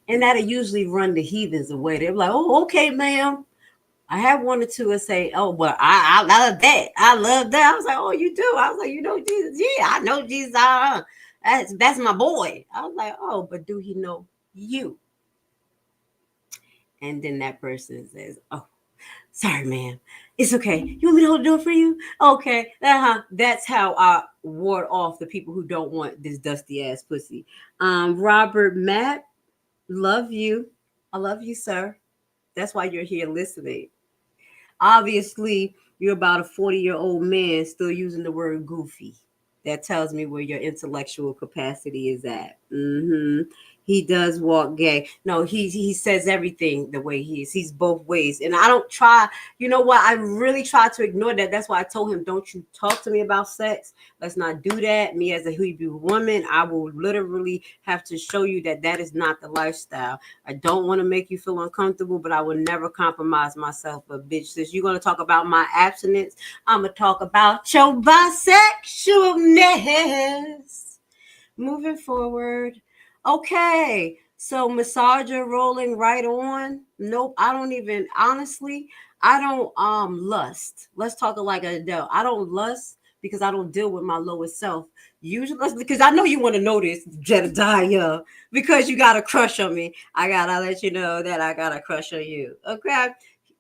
Speaker 8: And that'll usually run the heathens away. They're like, oh, okay, ma'am. I have one or two and say, oh, but I love that. I love that. I was like, oh, you do? I was like, you know Jesus? Yeah, I know Jesus. That's my boy. I was like, oh, but do he know you? And then that person says, oh, sorry, ma'am. It's okay. You want me to hold the door for you? Okay. That's how ward off the people who don't want this dusty ass pussy. Robert Matt, love you. I love you, sir. That's why you're here listening. Obviously, you're about a 40-year-old man still using the word goofy. That tells me where your intellectual capacity is at. He does walk gay. No, he says everything the way he is. He's both ways. And I don't try, you know what? I really try to ignore that. That's why I told him, don't you talk to me about sex. Let's not do that. Me as a Hebrew woman, I will literally have to show you that that is not the lifestyle. I don't want to make you feel uncomfortable, but I will never compromise myself. But bitch, since you're going to talk about my abstinence, I'm going to talk about your bisexualness. Moving forward. Okay. So massager rolling right on. Nope. I don't even, honestly, I don't lust. Let's talk like an adult. I don't lust because I don't deal with my lowest self. Usually, because I know you want to know this, Jedediah, because you got a crush on me. I gotta let you know that I got a crush on you. Okay.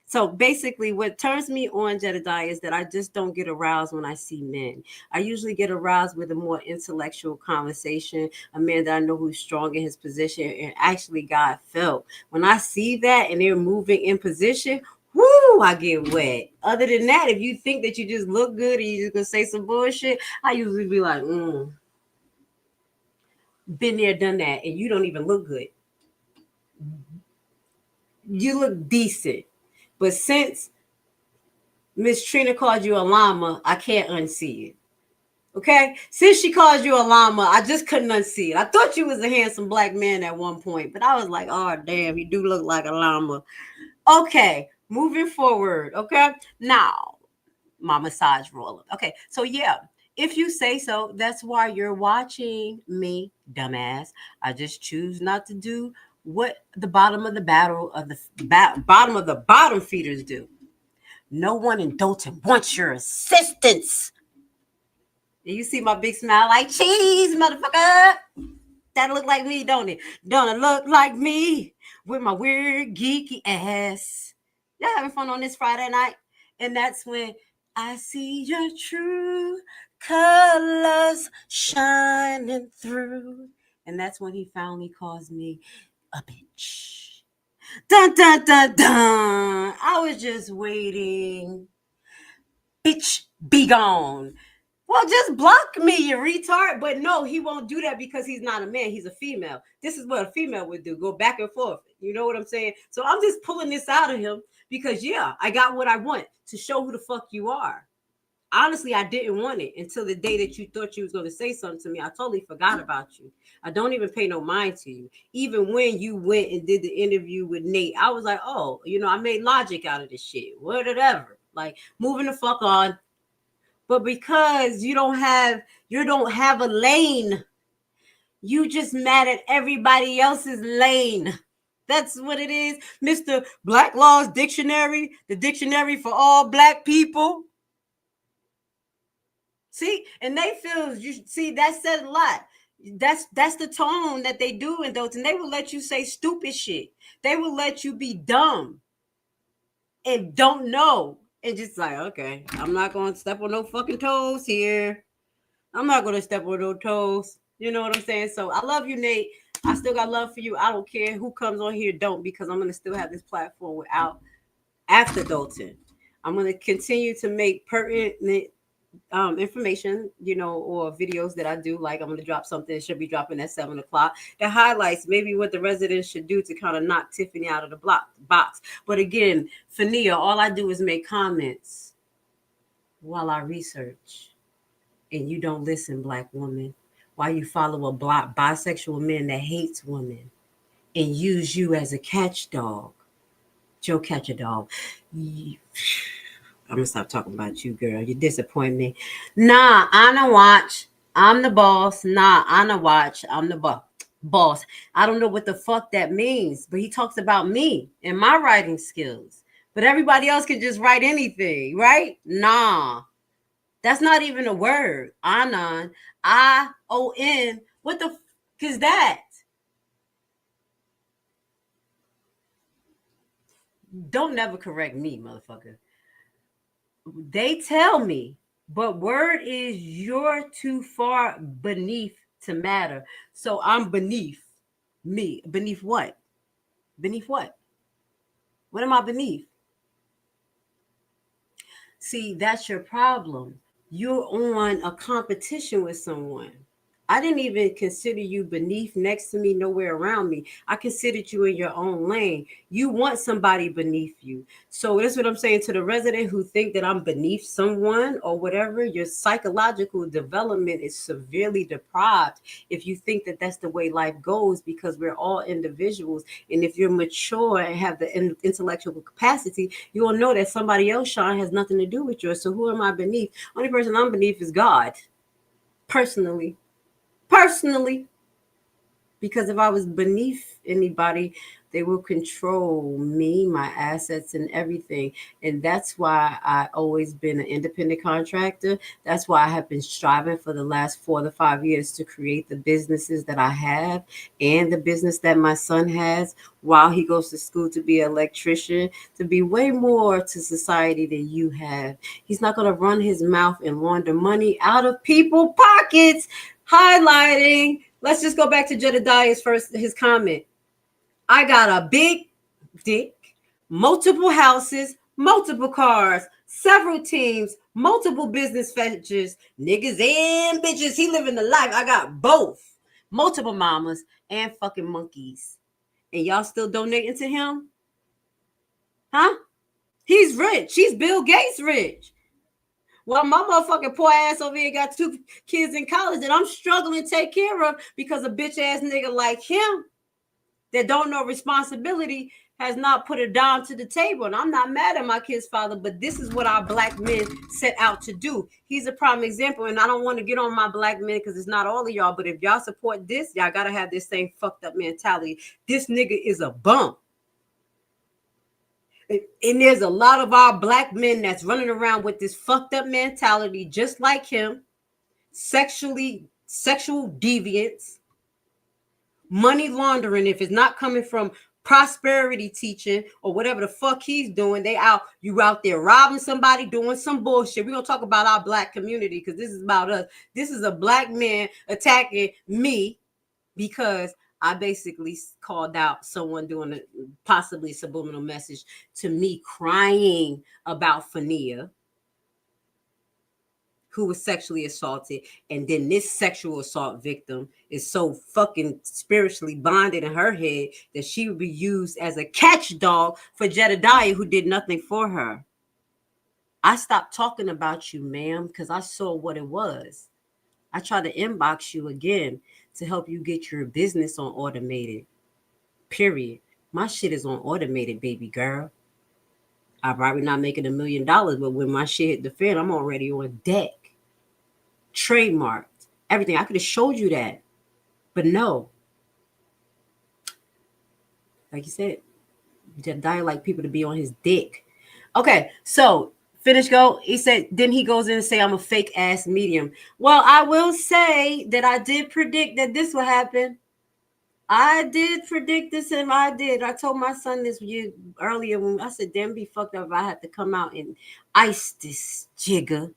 Speaker 8: So basically, what turns me on, Jedediah, is that I just don't get aroused when I see men. I usually get aroused with a more intellectual conversation, a man that I know who's strong in his position and actually got felt. When I see that and they're moving in position, whoo, I get wet. Other than that, if you think that you just look good and you just gonna say some bullshit, I usually be like, been there, done that, and you don't even look good. You look decent. But since Miss Trina called you a llama, I can't unsee it. Okay? Since she called you a llama, I just couldn't unsee it. I thought you was a handsome black man at one point, but I was like, oh, damn, you do look like a llama. Okay, moving forward. Okay? Now, my massage roller. Okay, so yeah, if you say so, that's why you're watching me, dumbass. I just choose not to do what the bottom of the battle of the bottom of the bottom feeders do. No one in Dalton wants your assistance. And you see my big smile like cheese, motherfucker. That look like me, don't it? Don't it look like me with my weird geeky ass? Y'all having fun on this Friday night? And that's when I see your true colors shining through. And that's when he finally calls me a bitch. Dun dun dun dun. I was just waiting. Bitch, be gone. Well, just block me, you retard. But no, he won't do that because he's not a man. He's a female. This is what a female would do. Go back and forth. You know what I'm saying? So I'm just pulling this out of him because, yeah, I got what I want to show who the fuck you are. Honestly, I didn't want it until the day that you thought you was going to say something to me. I totally forgot about you. I don't even pay no mind to you. Even when you went and did the interview with Nate, I was like, oh, I made logic out of this shit. Whatever. Like, moving the fuck on. But because you don't have a lane, you just mad at everybody else's lane. That's what it is. Mr. Black Laws Dictionary, the dictionary for all black people. See, and they feel that says a lot. That's the tone that they do in those, and they will let you say stupid shit. They will let you be dumb and don't know. And just like, okay, I'm not going to step on no fucking toes here. I'm not going to step on no toes. You know what I'm saying? So I love you, Nate. I still got love for you. I don't care who comes on here, because I'm going to still have this platform after Dalton. I'm going to continue to make pertinent information, or videos that I do. Like I'm going to drop something. It should be dropping at 7:00 that highlights maybe what the residents should do to kind of knock Tiffany out of the box. But again, for Nia, all I do is make comments while I research. And you don't listen, black woman, while you follow a bisexual man that hates women and use you as a catch dog. Joe Catch a Dog. I'm gonna stop talking about you, girl. You disappoint me. Nah, I'm the watch. I'm the boss. Nah, I'm the watch. I'm the boss. I don't know what the fuck that means, but he talks about me and my writing skills. But everybody else can just write anything, right? Nah. That's not even a word. Anon. I-O-N. What the fuck is that? Don't never correct me, motherfucker. They tell me But word is you're too far beneath to matter. So I'm beneath me. Beneath what? Beneath what? What am I beneath? See, that's your problem. You're on a competition with someone. I didn't even consider you beneath, next to me, nowhere around me. I considered you in your own lane. You want somebody beneath you. So that's what I'm saying to the resident who think that I'm beneath someone or whatever. Your psychological development is severely deprived if you think that that's the way life goes, because we're all individuals. And if you're mature and have the intellectual capacity, you will know that somebody else shine has nothing to do with yours. So who am I beneath? Only person I'm beneath is God, personally. Personally, because if I was beneath anybody, they will control me, my assets, and everything. And that's why I always been an independent contractor. That's why I have been striving for the last 4 to 5 years to create the businesses that I have and the business that my son has while he goes to school to be an electrician, to be way more to society than you have. He's not going to run his mouth and launder money out of people's pockets. Highlighting. Let's just go back to Jedediah's his comment. I got a big dick, multiple houses, multiple cars, several teams, multiple business ventures, niggas and bitches. He living the life. I got both. Multiple mamas and fucking monkeys. And y'all still donating to him? Huh? He's rich. He's Bill Gates rich. Well, my motherfucking poor ass over here got 2 kids in college that I'm struggling to take care of because a bitch ass nigga like him that don't know responsibility has not put a dime to the table. And I'm not mad at my kid's father, but this is what our black men set out to do. He's a prime example, and I don't want to get on my black men because it's not all of y'all, but if y'all support this, y'all got to have this same fucked up mentality. This nigga is a bum. And there's a lot of our black men that's running around with this fucked up mentality, just like him, sexual deviance, money laundering. If it's not coming from prosperity teaching or whatever the fuck he's doing, you out there robbing somebody, doing some bullshit. We're gonna talk about our black community because this is about us. This is a black man attacking me because I basically called out someone doing a possibly subliminal message to me, crying about Fania, who was sexually assaulted. And then this sexual assault victim is so fucking spiritually bonded in her head that she would be used as a catch dog for Jedediah, who did nothing for her. I stopped talking about you, ma'am, because I saw what it was. I tried to inbox you again to help you get your business on automated. Period. My shit is on automated, baby girl. I'm probably not making $1 million, but when my shit hit the fan, I'm already on deck. Trademarked. Everything. I could have showed you that. But no. Like you said, Jedediah like people to be on his dick. Okay, so finish go. He said, then he goes in and say, I'm a fake ass medium. Well, I will say that I did predict that this would happen. I did predict this, and I did. I told my son this year earlier when I said, damn, be fucked up if I had to come out and ice this jigger.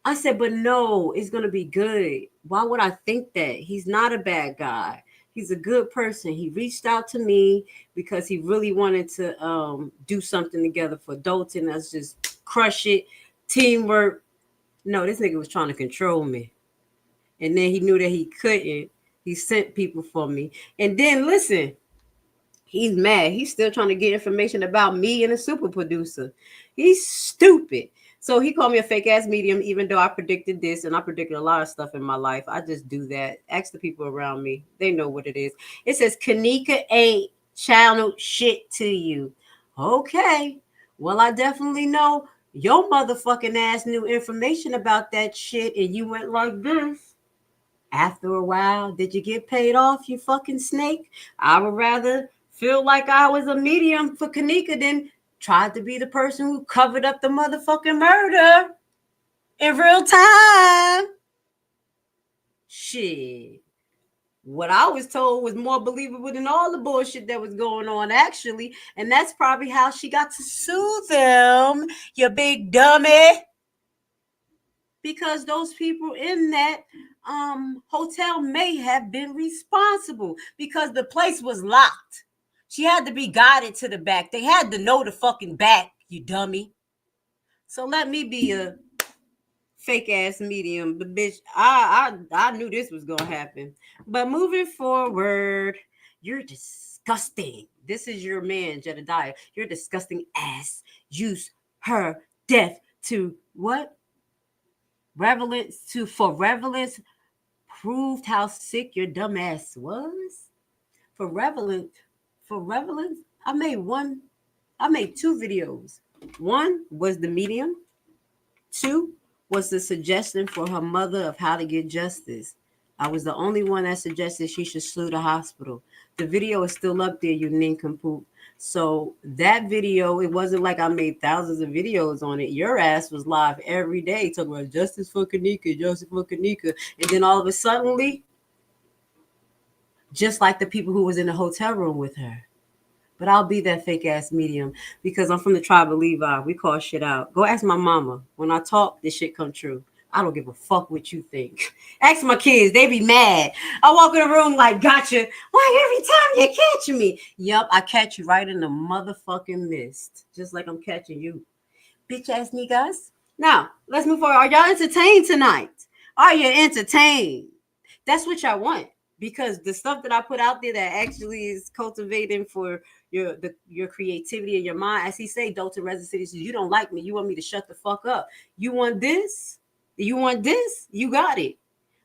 Speaker 8: I said, but no, it's going to be good. Why would I think that? He's not a bad guy. He's a good person. He reached out to me because he really wanted to do something together for adults and us just crush it. Teamwork. No, this nigga was trying to control me. And then he knew that he couldn't. He sent people for me. And then, listen, he's mad. He's still trying to get information about me and a super producer. He's stupid. So he called me a fake ass medium, even though I predicted this and I predicted a lot of stuff in my life. I just do that. Ask the people around me. They know what it is. It says, Kanika ain't channeled shit to you. Okay. Well, I definitely know your motherfucking ass knew information about that shit and you went like this. After a while, did you get paid off, you fucking snake? I would rather feel like I was a medium for Kanika than tried to be the person who covered up the motherfucking murder in real time. Shit. What I was told was more believable than all the bullshit that was going on, actually. And that's probably how she got to sue them, you big dummy. because those people in that hotel may have been responsible because the place was locked. She had to be guided to the back. They had to know the fucking back, you dummy. So let me be a fake ass medium. But bitch, I knew this was gonna happen. But moving forward, you're disgusting. This is your man, Jedediah. You're disgusting ass. Use her death to what? For relevance, proved how sick your dumb ass was. For relevance, I made two videos. One was the medium. Two was the suggestion for her mother of how to get justice. I was the only one that suggested she should sue the hospital. The video is still up there, you nincompoop. So that video, it wasn't like I made thousands of videos on it. Your ass was live every day talking about justice for Kanika, justice for Kanika. And then all of a sudden, just like the people who was in the hotel room with her. But I'll be that fake ass medium because I'm from the tribe of Levi. We call shit out. Go ask my mama. When I talk, this shit come true. I don't give a fuck what you think. Ask my kids. They be mad. I walk in the room like, gotcha. Why every time you catch me? Yup, I catch you right in the motherfucking mist. Just like I'm catching you. Bitch ass niggas. Now, let's move forward. Are y'all entertained tonight? Are you entertained? That's what y'all want. Because the stuff that I put out there that actually is cultivating for your creativity and your mind, as he say, Dalton Resin City says, you don't like me. You want me to shut the fuck up. You want this? You want this? You got it.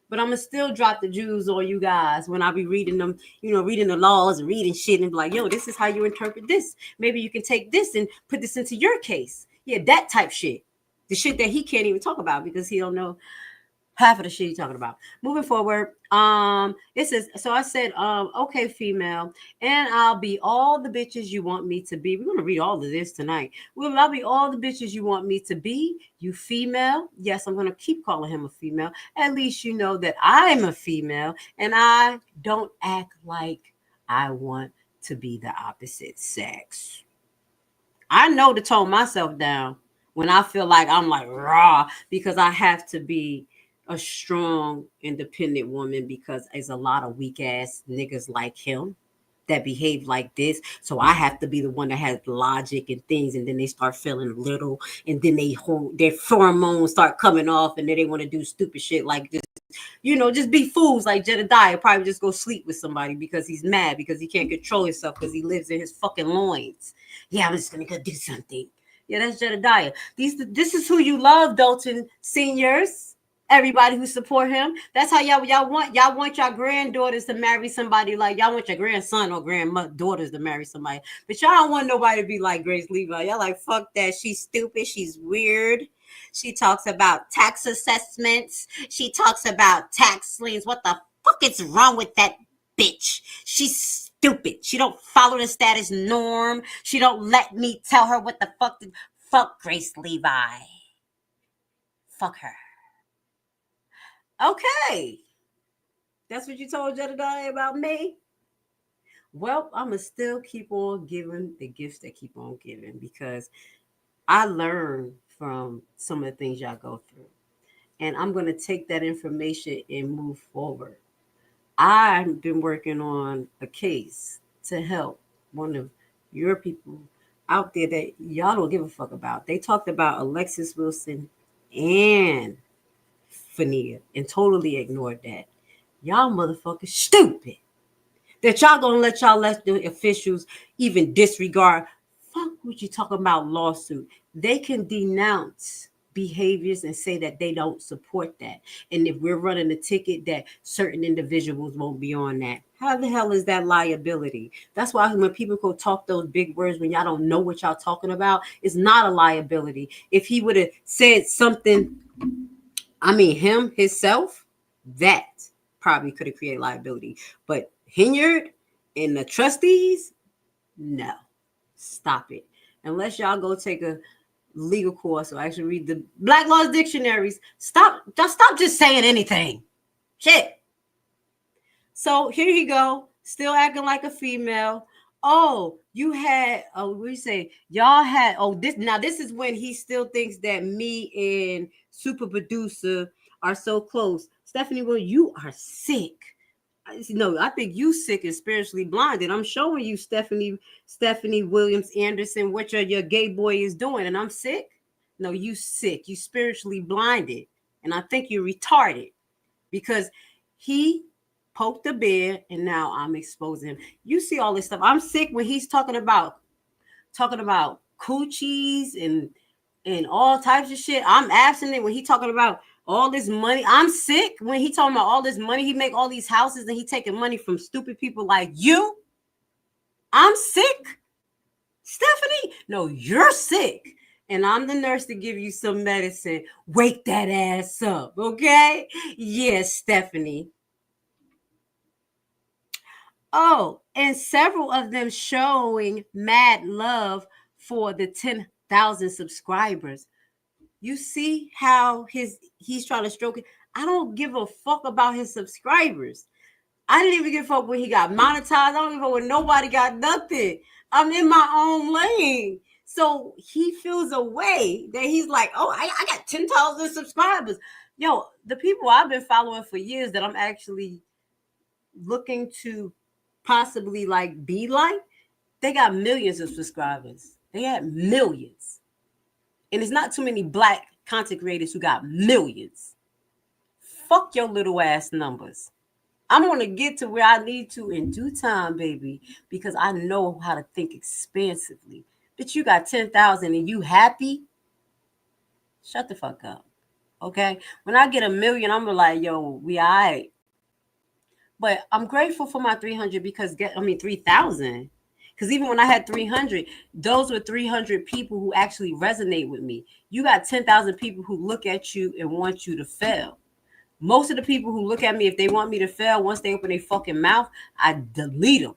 Speaker 8: But I'm going to still drop the Jews on you guys when I be reading them, reading the laws and reading shit and be like, yo, this is how you interpret this. Maybe you can take this and put this into your case. Yeah, that type shit. The shit that he can't even talk about because he don't know half of the shit he's talking about. Moving forward, it says, so I said, okay, female, and I'll be all the bitches you want me to be. We're gonna read all of this tonight. I'll be all the bitches you want me to be. You female. Yes, I'm gonna keep calling him a female. At least you know that I'm a female and I don't act like I want to be the opposite sex. I know to tone myself down when I feel like I'm like raw because I have to be a strong, independent woman because there's a lot of weak ass niggas like him that behave like this. So I have to be the one that has logic and things, and then they start feeling little, and then their pheromones start coming off, and then they want to do stupid shit like this. Just be fools like Jedediah. Probably just go sleep with somebody because he's mad because he can't control himself because he lives in his fucking loins. Yeah, I'm just gonna go do something. Yeah, that's Jedediah. This is who you love, Dalton seniors. Everybody who support him. That's how y'all want your granddaughters to marry somebody like y'all want your grandson or granddaughters to marry somebody. But y'all don't want nobody to be like Grace Levi. Y'all like, fuck that. She's stupid. She's weird. She talks about tax assessments. She talks about tax liens. What the fuck is wrong with that bitch? She's stupid. She don't follow the status norm. She don't let me tell her what the fuck Grace Levi. Fuck her. Okay. That's what you told Jedediah about me? Well, I'm going to still keep on giving the gifts that keep on giving because I learn from some of the things y'all go through. And I'm going to take that information and move forward. I've been working on a case to help one of your people out there that y'all don't give a fuck about. They talked about Alexis Wilson and Fania and totally ignored that. Y'all motherfuckers stupid. That y'all gonna let the officials even disregard. Fuck what you talking about lawsuit. They can denounce behaviors and say that they don't support that. And if we're running a ticket that certain individuals won't be on that. How the hell is that liability? That's why when people go talk those big words when y'all don't know what y'all talking about, it's not a liability. If he would have said something, himself, that probably could have created liability. But Hinyard and the trustees, no. Stop it. Unless y'all go take a legal course or actually read the Black Laws dictionaries, stop just saying anything. Shit. So here you go. Still acting like a female. Oh, you had, we say y'all had, this is when he still thinks that me and super producer are so close. Stephanie, well, you are sick. No, I think you sick and spiritually blinded. I'm showing you Stephanie Williams Anderson what your gay boy is doing, and I'm sick. No, you sick. You spiritually blinded, and I think you're retarded because he poked the bear, and now I'm exposing him. You see all this stuff. I'm sick when he's talking about coochies and all types of shit. I'm abstinent when he talking about all this money. I'm sick when he talking about all this money. He make all these houses and he taking money from stupid people like you. I'm sick. Stephanie, no, you're sick. And I'm the nurse to give you some medicine. Wake that ass up, okay? Yes, Stephanie. Oh, and several of them showing mad love for the 10,000 subscribers. You see how he's trying to stroke it. I don't give a fuck about his subscribers. I didn't even give a fuck when he got monetized. I don't even know when nobody got nothing. I'm in my own lane. So he feels a way that he's like, oh, I got 10,000 subscribers. Yo, the people I've been following for years that I'm actually looking to possibly like be like, they got millions of subscribers. They had millions. And it's not too many black content creators who got millions. Fuck your little ass numbers. I'm going to get to where I need to in due time, baby, because I know how to think expansively. But you got 10,000 and you happy? Shut the fuck up. Okay? When I get 1 million, I'm like, yo, we all right. But I'm grateful for my 300 because 3,000. Because even when I had 300, those were 300 people who actually resonate with me. You got 10,000 people who look at you and want you to fail. Most of the people who look at me, if they want me to fail, once they open their fucking mouth, I delete them.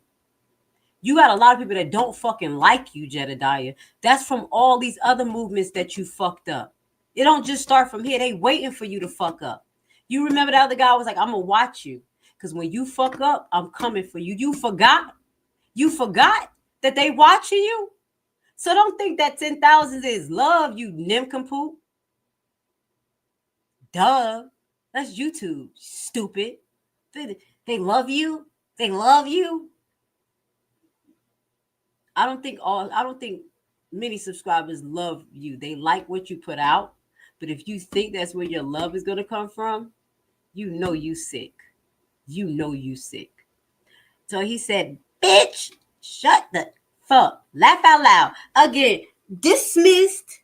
Speaker 8: You got a lot of people that don't fucking like you, Jedediah. That's from all these other movements that you fucked up. It don't just start from here. They waiting for you to fuck up. You remember the other guy was like, I'm going to watch you. Because when you fuck up, I'm coming for you. You forgot? You forgot that they watching you? So don't think that 10,000 is love, you nincompoop. Duh. That's YouTube, stupid. They love you. They love you. I don't think many subscribers love you. They like what you put out. But if you think that's where your love is going to come from, you know you sick. You know you sick. So he said, bitch, shut the fuck. Laugh out loud. Again, dismissed.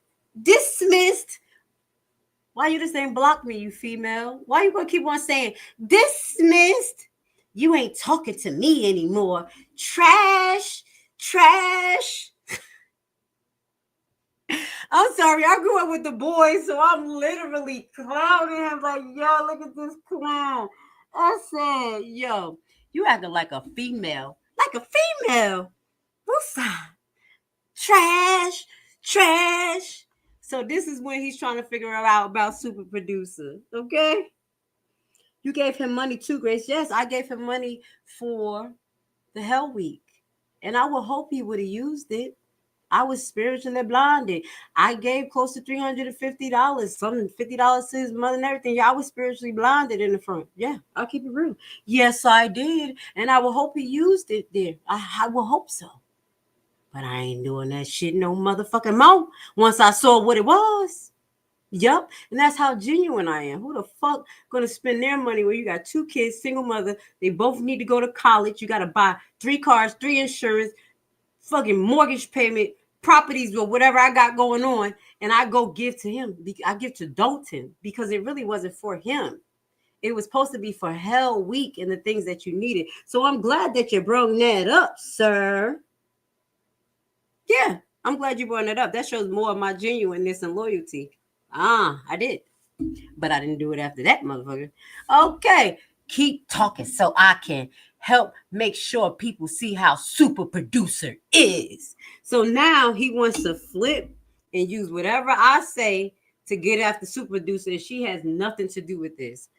Speaker 8: Why you just ain't block me, you female? Why you gonna keep on saying dismissed? You ain't talking to me anymore. Trash. I'm sorry, I grew up with the boys, so I'm literally clowning him like, yo, look at this clown. I said, yo, you acting like a female. Like a female. Woosah. Trash. So this is when he's trying to figure out about super producer. Okay? You gave him money too, Grace. Yes, I gave him money for the Hell Week. And I would hope he would have used it. I was spiritually blinded. I gave close to $350, something $50 to his mother and everything. Yeah, I was spiritually blinded in the front. Yeah, I'll keep it real. Yes, I did. And I will hope he used it there. I will hope so. But I ain't doing that shit no motherfucking more once I saw what it was. Yup. And that's how genuine I am. Who the fuck gonna spend their money where you got 2 kids, single mother, they both need to go to college, you gotta buy 3 cars, 3 insurance, fucking mortgage payment, properties or whatever I got going on, and I go give to him. I give to Dalton because it really wasn't for him. It was supposed to be for Hell Week and the things that you needed. So I'm glad that you brought that up, sir. Yeah, I'm glad you brought that up. That shows more of my genuineness and loyalty. I did. But I didn't do it after that, motherfucker. Okay, keep talking so I can help make sure people see how super producer is. So now he wants to flip and use whatever I say to get after super producer, and she has nothing to do with this.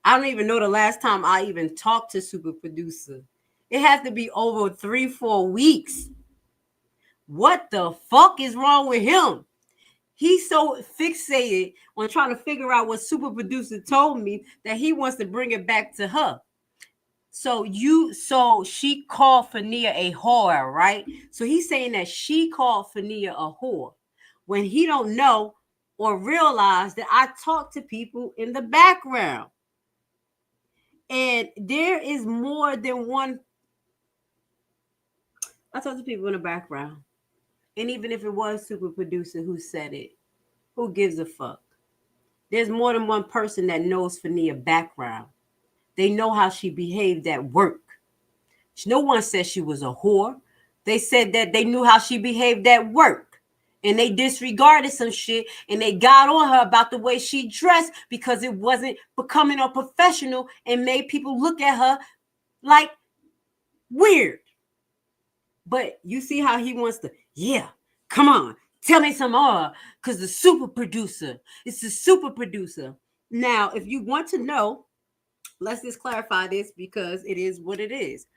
Speaker 8: I don't even know the last time I even talked to super producer. It has to be over 3-4 weeks. What the fuck is wrong with him? He's so fixated on trying to figure out what super producer told me that he wants to bring it back to her. So she called Fania a whore, right? So he's saying that she called Fania a whore when he don't know or realize that I talk to people in the background. And there is more than one. I talk to people in the background. And even if it was super producer who said it, who gives a fuck? There's more than one person that knows Fania background. They know how she behaved at work. No one said she was a whore. They said that they knew how she behaved at work. And they disregarded some shit and they got on her about the way she dressed because it wasn't becoming a professional and made people look at her like weird. But you see how he wants to, yeah, come on, tell me some more, because the super producer, it's the super producer. Now, if you want to know, let's just clarify this because it is what it is.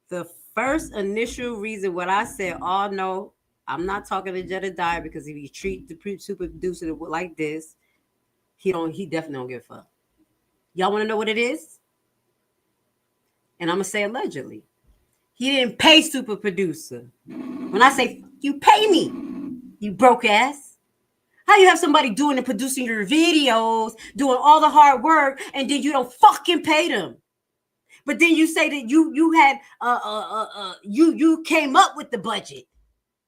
Speaker 8: The first initial reason what I said, oh no, I'm not talking to Jedediah because if you treat the super producer like this, he definitely don't give a fuck. Y'all want to know what it is? And I'm gonna say allegedly. He didn't pay super producer. When I say you pay me, you broke ass. How you have somebody doing and producing your videos, doing all the hard work, and then you don't fucking pay them? But then you say that you had you came up with the budget,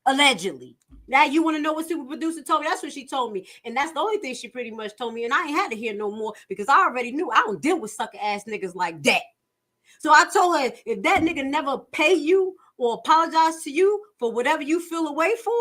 Speaker 8: allegedly. Now you want to know what super producer told me? That's what she told me, and that's the only thing she pretty much told me. And I ain't had to hear no more because I already knew I don't deal with sucker ass niggas like that. So I told her, if that nigga never pay you or apologize to you for whatever you feel away for,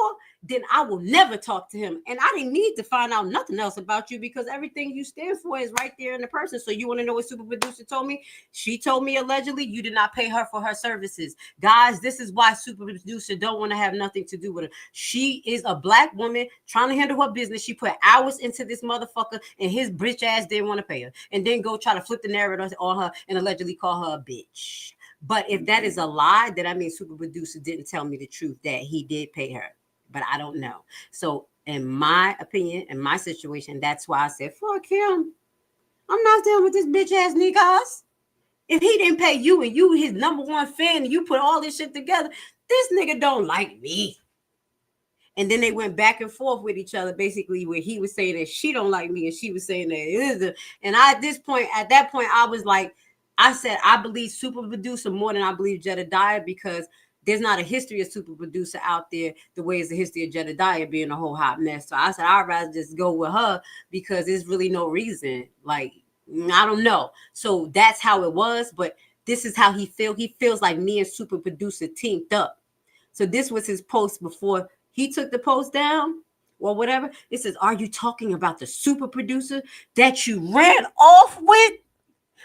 Speaker 8: then I will never talk to him. And I didn't need to find out nothing else about you because everything you stand for is right there in the person. So you want to know what super producer told me? She told me allegedly you did not pay her for her services. Guys, this is why super producer don't want to have nothing to do with her. She is a black woman trying to handle her business. She put hours into this motherfucker and his bitch ass didn't want to pay her. And then go try to flip the narrative on her and allegedly call her a bitch. But if that is a lie, then I mean super producer didn't tell me the truth that he did pay her. But I don't know. So in my opinion, in my situation, that's why I said, fuck him. I'm not dealing with this bitch ass niggas. If he didn't pay you and you his number one fan and you put all this shit together, this nigga don't like me. And then they went back and forth with each other, basically, where he was saying that she don't like me and she was saying that it is. And at that point, I was like, I said, I believe super producer more than I believe Jedediah because there's not a history of super producer out there the way it's the history of Jedediah being a whole hot mess. So I said, I'd rather just go with her because there's really no reason. Like, I don't know. So that's how it was. But this is how he feels. He feels like me and super producer teamed up. So this was his post before he took the post down or whatever. It says, are you talking about the super producer that you ran off with?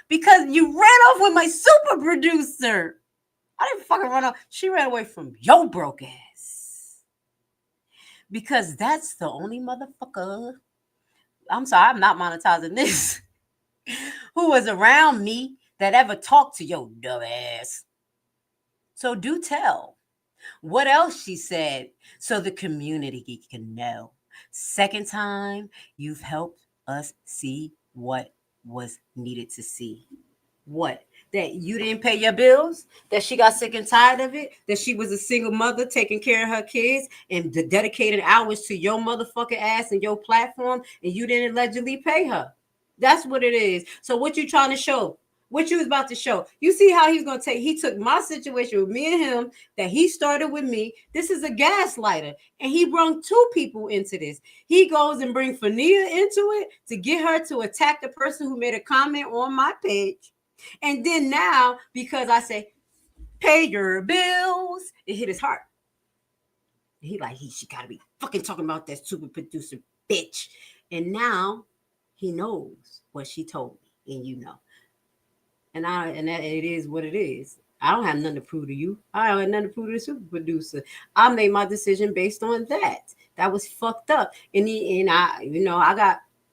Speaker 8: Because you ran off with my super producer. I didn't fucking run off. She ran away from your broke ass. Because that's the only motherfucker. I'm sorry, I'm not monetizing this. Who was around me that ever talked to your dumb ass. So do tell. What else she said so the community can know. Second time, you've helped us see what was needed to see. What? That you didn't pay your bills, that she got sick and tired of it, that she was a single mother taking care of her kids and dedicated hours to your motherfucking ass and your platform, and you didn't allegedly pay her. That's what it is. So what you trying to show? What you was about to show? You see how he's going to take, he took my situation with me and him that he started with me. This is a gaslighter. And he brought two people into this. He goes and brings Fania into it to get her to attack the person who made a comment on my page. And then now, because I say, pay your bills, it hit his heart. He like, she got to be fucking talking about that super producer bitch. And now he knows what she told me, and you know. And that it is what it is. I don't have nothing to prove to you. I don't have nothing to prove to the super producer. I made my decision based on that. That was fucked up. And I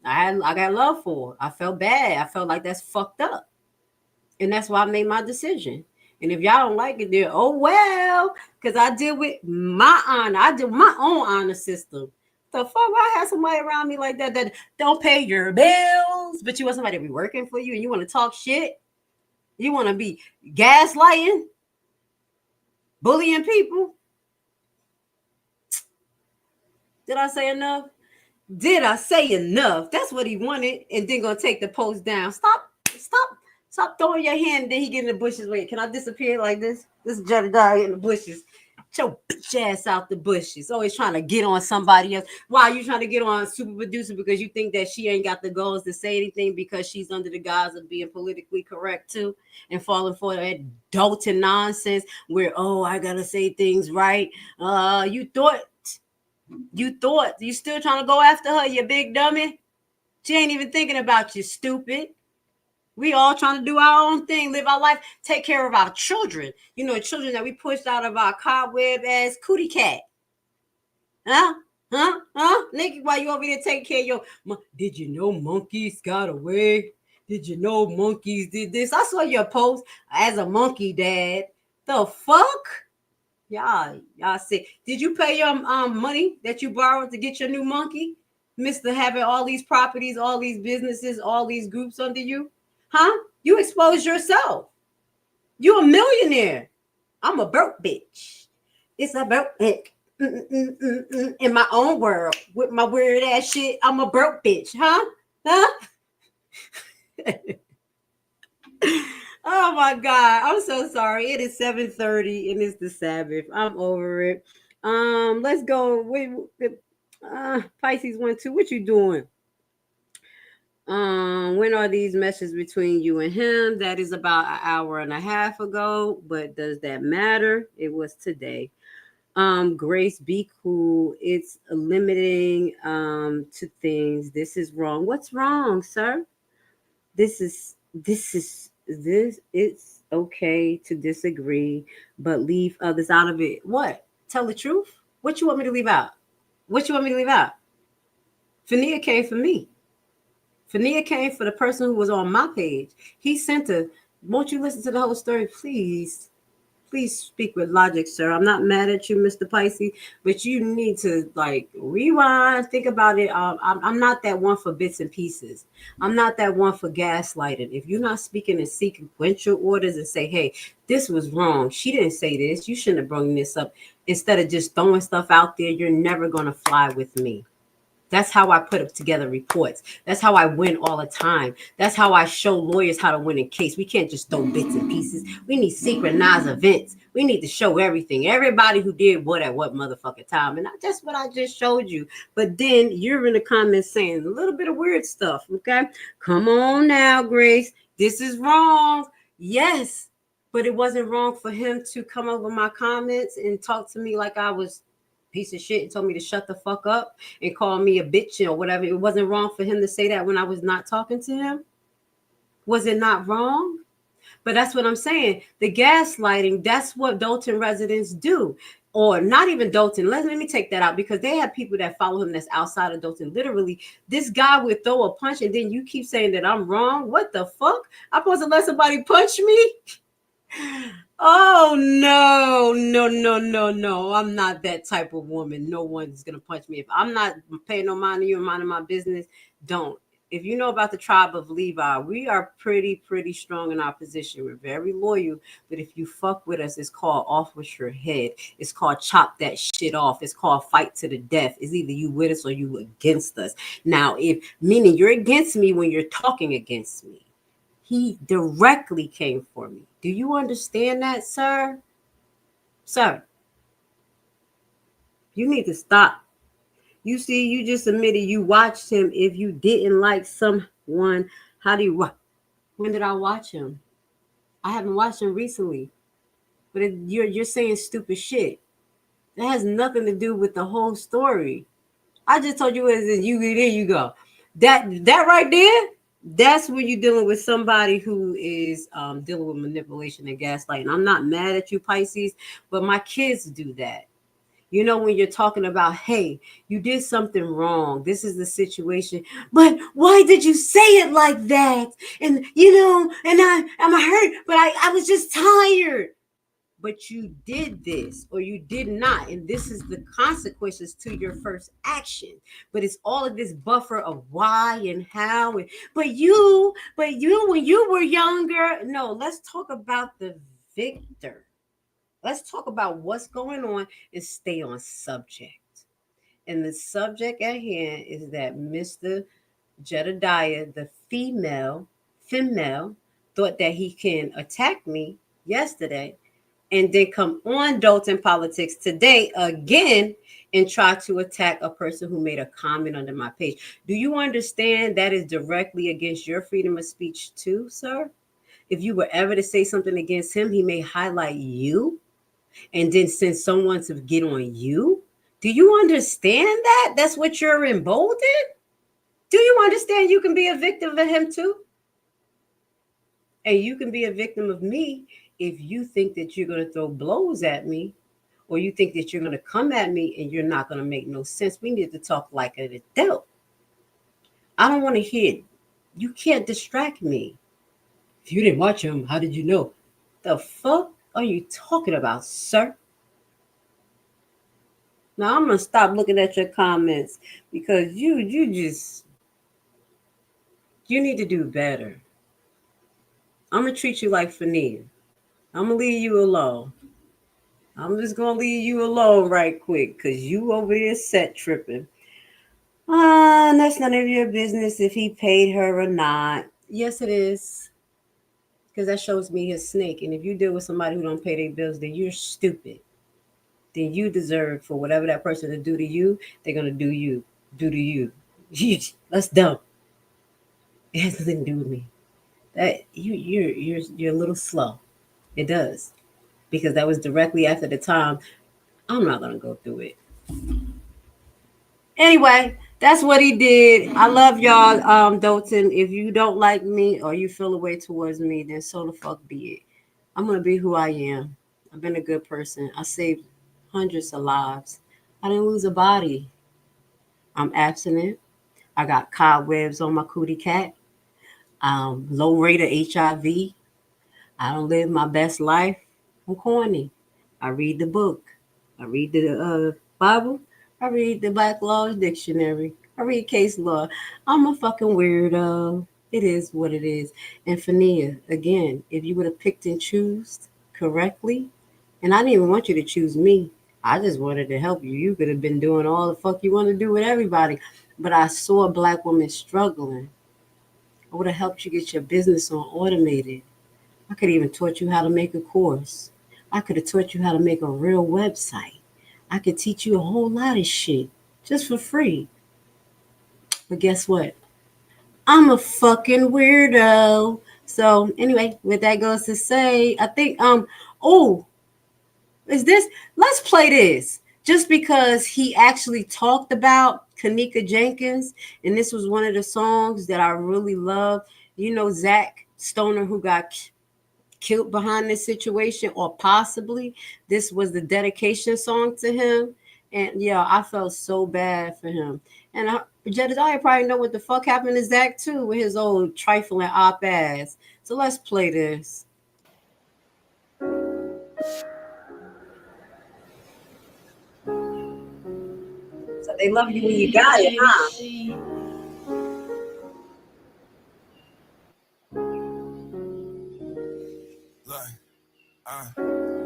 Speaker 8: got love for her. I felt bad. I felt like that's fucked up. And that's why I made my decision. And if y'all don't like it, then oh well, because I deal with my honor. I do my own honor system. The fuck, I have somebody around me like that that don't pay your bills, but you want somebody to be working for you and you want to talk shit? You want to be gaslighting, bullying people? Did I say enough? Did I say enough? That's what he wanted, and then gonna take the post down. Stop throwing your hand. And then he get in the bushes. Wait, can I disappear like this? This is Jedediah in the bushes. Get your bitch ass out the bushes. Always trying to get on somebody else. Why are you trying to get on super producer? Because you think that she ain't got the goals to say anything because she's under the guise of being politically correct too and falling for that Dalton nonsense where, oh, I gotta say things right. You still trying to go after her, you big dummy? She ain't even thinking about you, stupid. We all trying to do our own thing, live our life, take care of our children. You know, children that we pushed out of our cobweb ass cootie cat. Huh? Nigga, while you over there taking care of your... Did you know monkeys got away? Did you know monkeys did this? I saw your post as a monkey dad. The fuck? Y'all say, did you pay your money that you borrowed to get your new monkey? Mr. Having all these properties, all these businesses, all these groups under you? Huh? You exposed yourself. You a millionaire. I'm a broke bitch. It's a broke bitch. In my own world with my weird ass shit. I'm a broke bitch. Huh? Oh my God. I'm so sorry. It is 7:30 and it's the Sabbath. I'm over it. Let's go. Pisces 1-2. What you doing? When are these messages between you and him? That is about an hour and a half ago, but does that matter? It was today. Grace, be cool. It's limiting to things. This is wrong. What's wrong, sir? It's okay to disagree, but leave others out of it. What? Tell the truth? What you want me to leave out? Fania came for me. Fania came for the person who was on my page. He sent her. Won't you listen to the whole story, please? Please speak with logic, sir. I'm not mad at you, Mr. Pisces, but you need to rewind, think about it. I'm not that one for bits and pieces. I'm not that one for gaslighting. If you're not speaking in sequential orders and say, hey, this was wrong. She didn't say this. You shouldn't have brought this up. Instead of just throwing stuff out there, you're never going to fly with me. That's how I put together reports. That's how I win all the time. That's how I show lawyers how to win a case. We can't just throw bits and pieces. We need synchronized events. We need to show everything. Everybody who did what at what motherfucking time. And that's what I just showed you. But then you're in the comments saying a little bit of weird stuff, okay? Come on now, Grace. This is wrong. Yes, but it wasn't wrong for him to come over my comments and talk to me like I was piece of shit and told me to shut the fuck up and call me a bitch or whatever. It wasn't wrong for him to say that when I was not talking to him. Was it not wrong? But that's what I'm saying. The gaslighting, that's what Dalton residents do. Or not even Dalton. Let me take that out because they have people that follow him that's outside of Dalton. Literally, this guy would throw a punch and then you keep saying that I'm wrong. What the fuck? I'm supposed to let somebody punch me? Oh, no. I'm not that type of woman. No one's going to punch me. If I'm not paying no mind to you and minding my business, don't. If you know about the tribe of Levi, we are pretty strong in our position. We're very loyal. But if you fuck with us, it's called off with your head. It's called chop that shit off. It's called fight to the death. It's either you with us or you against us. Now, meaning you're against me when you're talking against me. He directly came for me. Do you understand that, sir? Sir, you need to stop. You see, you just admitted you watched him. If you didn't like someone, when did I watch him? I haven't watched him recently. But you're saying stupid shit. That has nothing to do with the whole story. I just told you there you go. That right there, that's when you're dealing with somebody who is dealing with manipulation and gaslighting. I'm not mad at you, Pisces, but my kids do that. You know, when you're talking about, hey, you did something wrong. This is the situation. But why did you say it like that? And, and I'm hurt, but I was just tired. But you did this or you did not. And this is the consequences to your first action. But it's all of this buffer of why and how. But you, when you were younger. No, let's talk about the victor. Let's talk about what's going on and stay on subject. And the subject at hand is that Mr. Jedediah, the female, thought that he can attack me yesterday and then come on Dalton Politics today again and try to attack a person who made a comment under my page. Do you understand that is directly against your freedom of speech too, sir? If you were ever to say something against him, he may highlight you and then send someone to get on you. Do you understand that? That's what you're emboldened? Do you understand you can be a victim of him too? And you can be a victim of me if you think that you're going to throw blows at me, or you think that you're going to come at me and you're not going to make no sense. We need to talk like an adult. I don't want to hear it. You can't distract me. If you didn't watch him, how did you know? The fuck are you talking about, sir? Now I'm going to stop looking at your comments because you need to do better. I'm going to treat you like Fania. I'm going to leave you alone. I'm just going to leave you alone right quick because you over there set tripping. That's none of your business if he paid her or not. Yes, it is. Because that shows me his snake. And if you deal with somebody who don't pay their bills, then you're stupid. Then you deserve for whatever that person to do to you, they're going to do to you. That's dumb. It has nothing to do with me. That you're a little slow. It does. Because that was directly after the time. I'm not going to go through it. Anyway, that's what he did. I love y'all, Dalton. If you don't like me or you feel a way towards me, then so the fuck be it. I'm going to be who I am. I've been a good person. I saved hundreds of lives. I didn't lose a body. I'm abstinent. I got cobwebs on my cootie cat. Low rate of HIV. I don't live my best life. I'm corny. I read the book. I read the Bible. I read the Black Laws Dictionary. I read case law. I'm a fucking weirdo. It is what it is. And Fania, again, if you would have picked and choose correctly, and I didn't even want you to choose me. I just wanted to help you. You could have been doing all the fuck you want to do with everybody. But I saw a Black woman struggling. I would have helped you get your business on automated. I could have even taught you how to make a course. I could have taught you how to make a real website. I could teach you a whole lot of shit just for free. But guess what? I'm a fucking weirdo. So anyway, what that goes to say, I think, let's play this. Just because he actually talked about Kanika Jenkins, and this was one of the songs that I really love. You know, Zach Stoner, who got killed behind this situation, or possibly this was the dedication song to him. And yeah, I felt so bad for him. And Jedediah probably know what the fuck happened to Zach too with his old trifling op ass. So let's play this. So they love you when you got it, huh?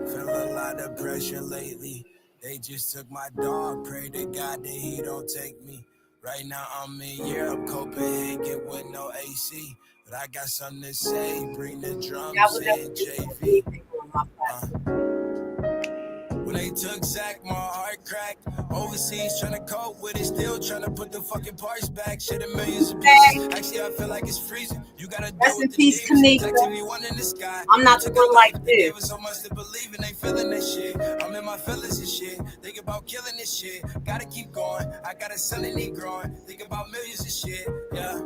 Speaker 2: Feel a lot of pressure lately. They just took my dog. Pray to God that he don't take me. Right now I'm in Europe, Copenhagen with no AC. But I got something to say. Bring the drums in, JV. When they took Zach, my heart cracked. Overseas trying to cope with it, still trying to put the fucking parts back. Shit in millions of pieces. Actually, I feel like it's freezing. You gotta deal with the
Speaker 8: peace, Kanika.
Speaker 2: in the sky.
Speaker 8: I'm not the one like this.
Speaker 2: They gave us so much to believe in, they feeling this shit. I'm in my feelings and shit. Think about killing this shit. Gotta keep going. I got a son and he growing. Think about millions of shit. Yeah.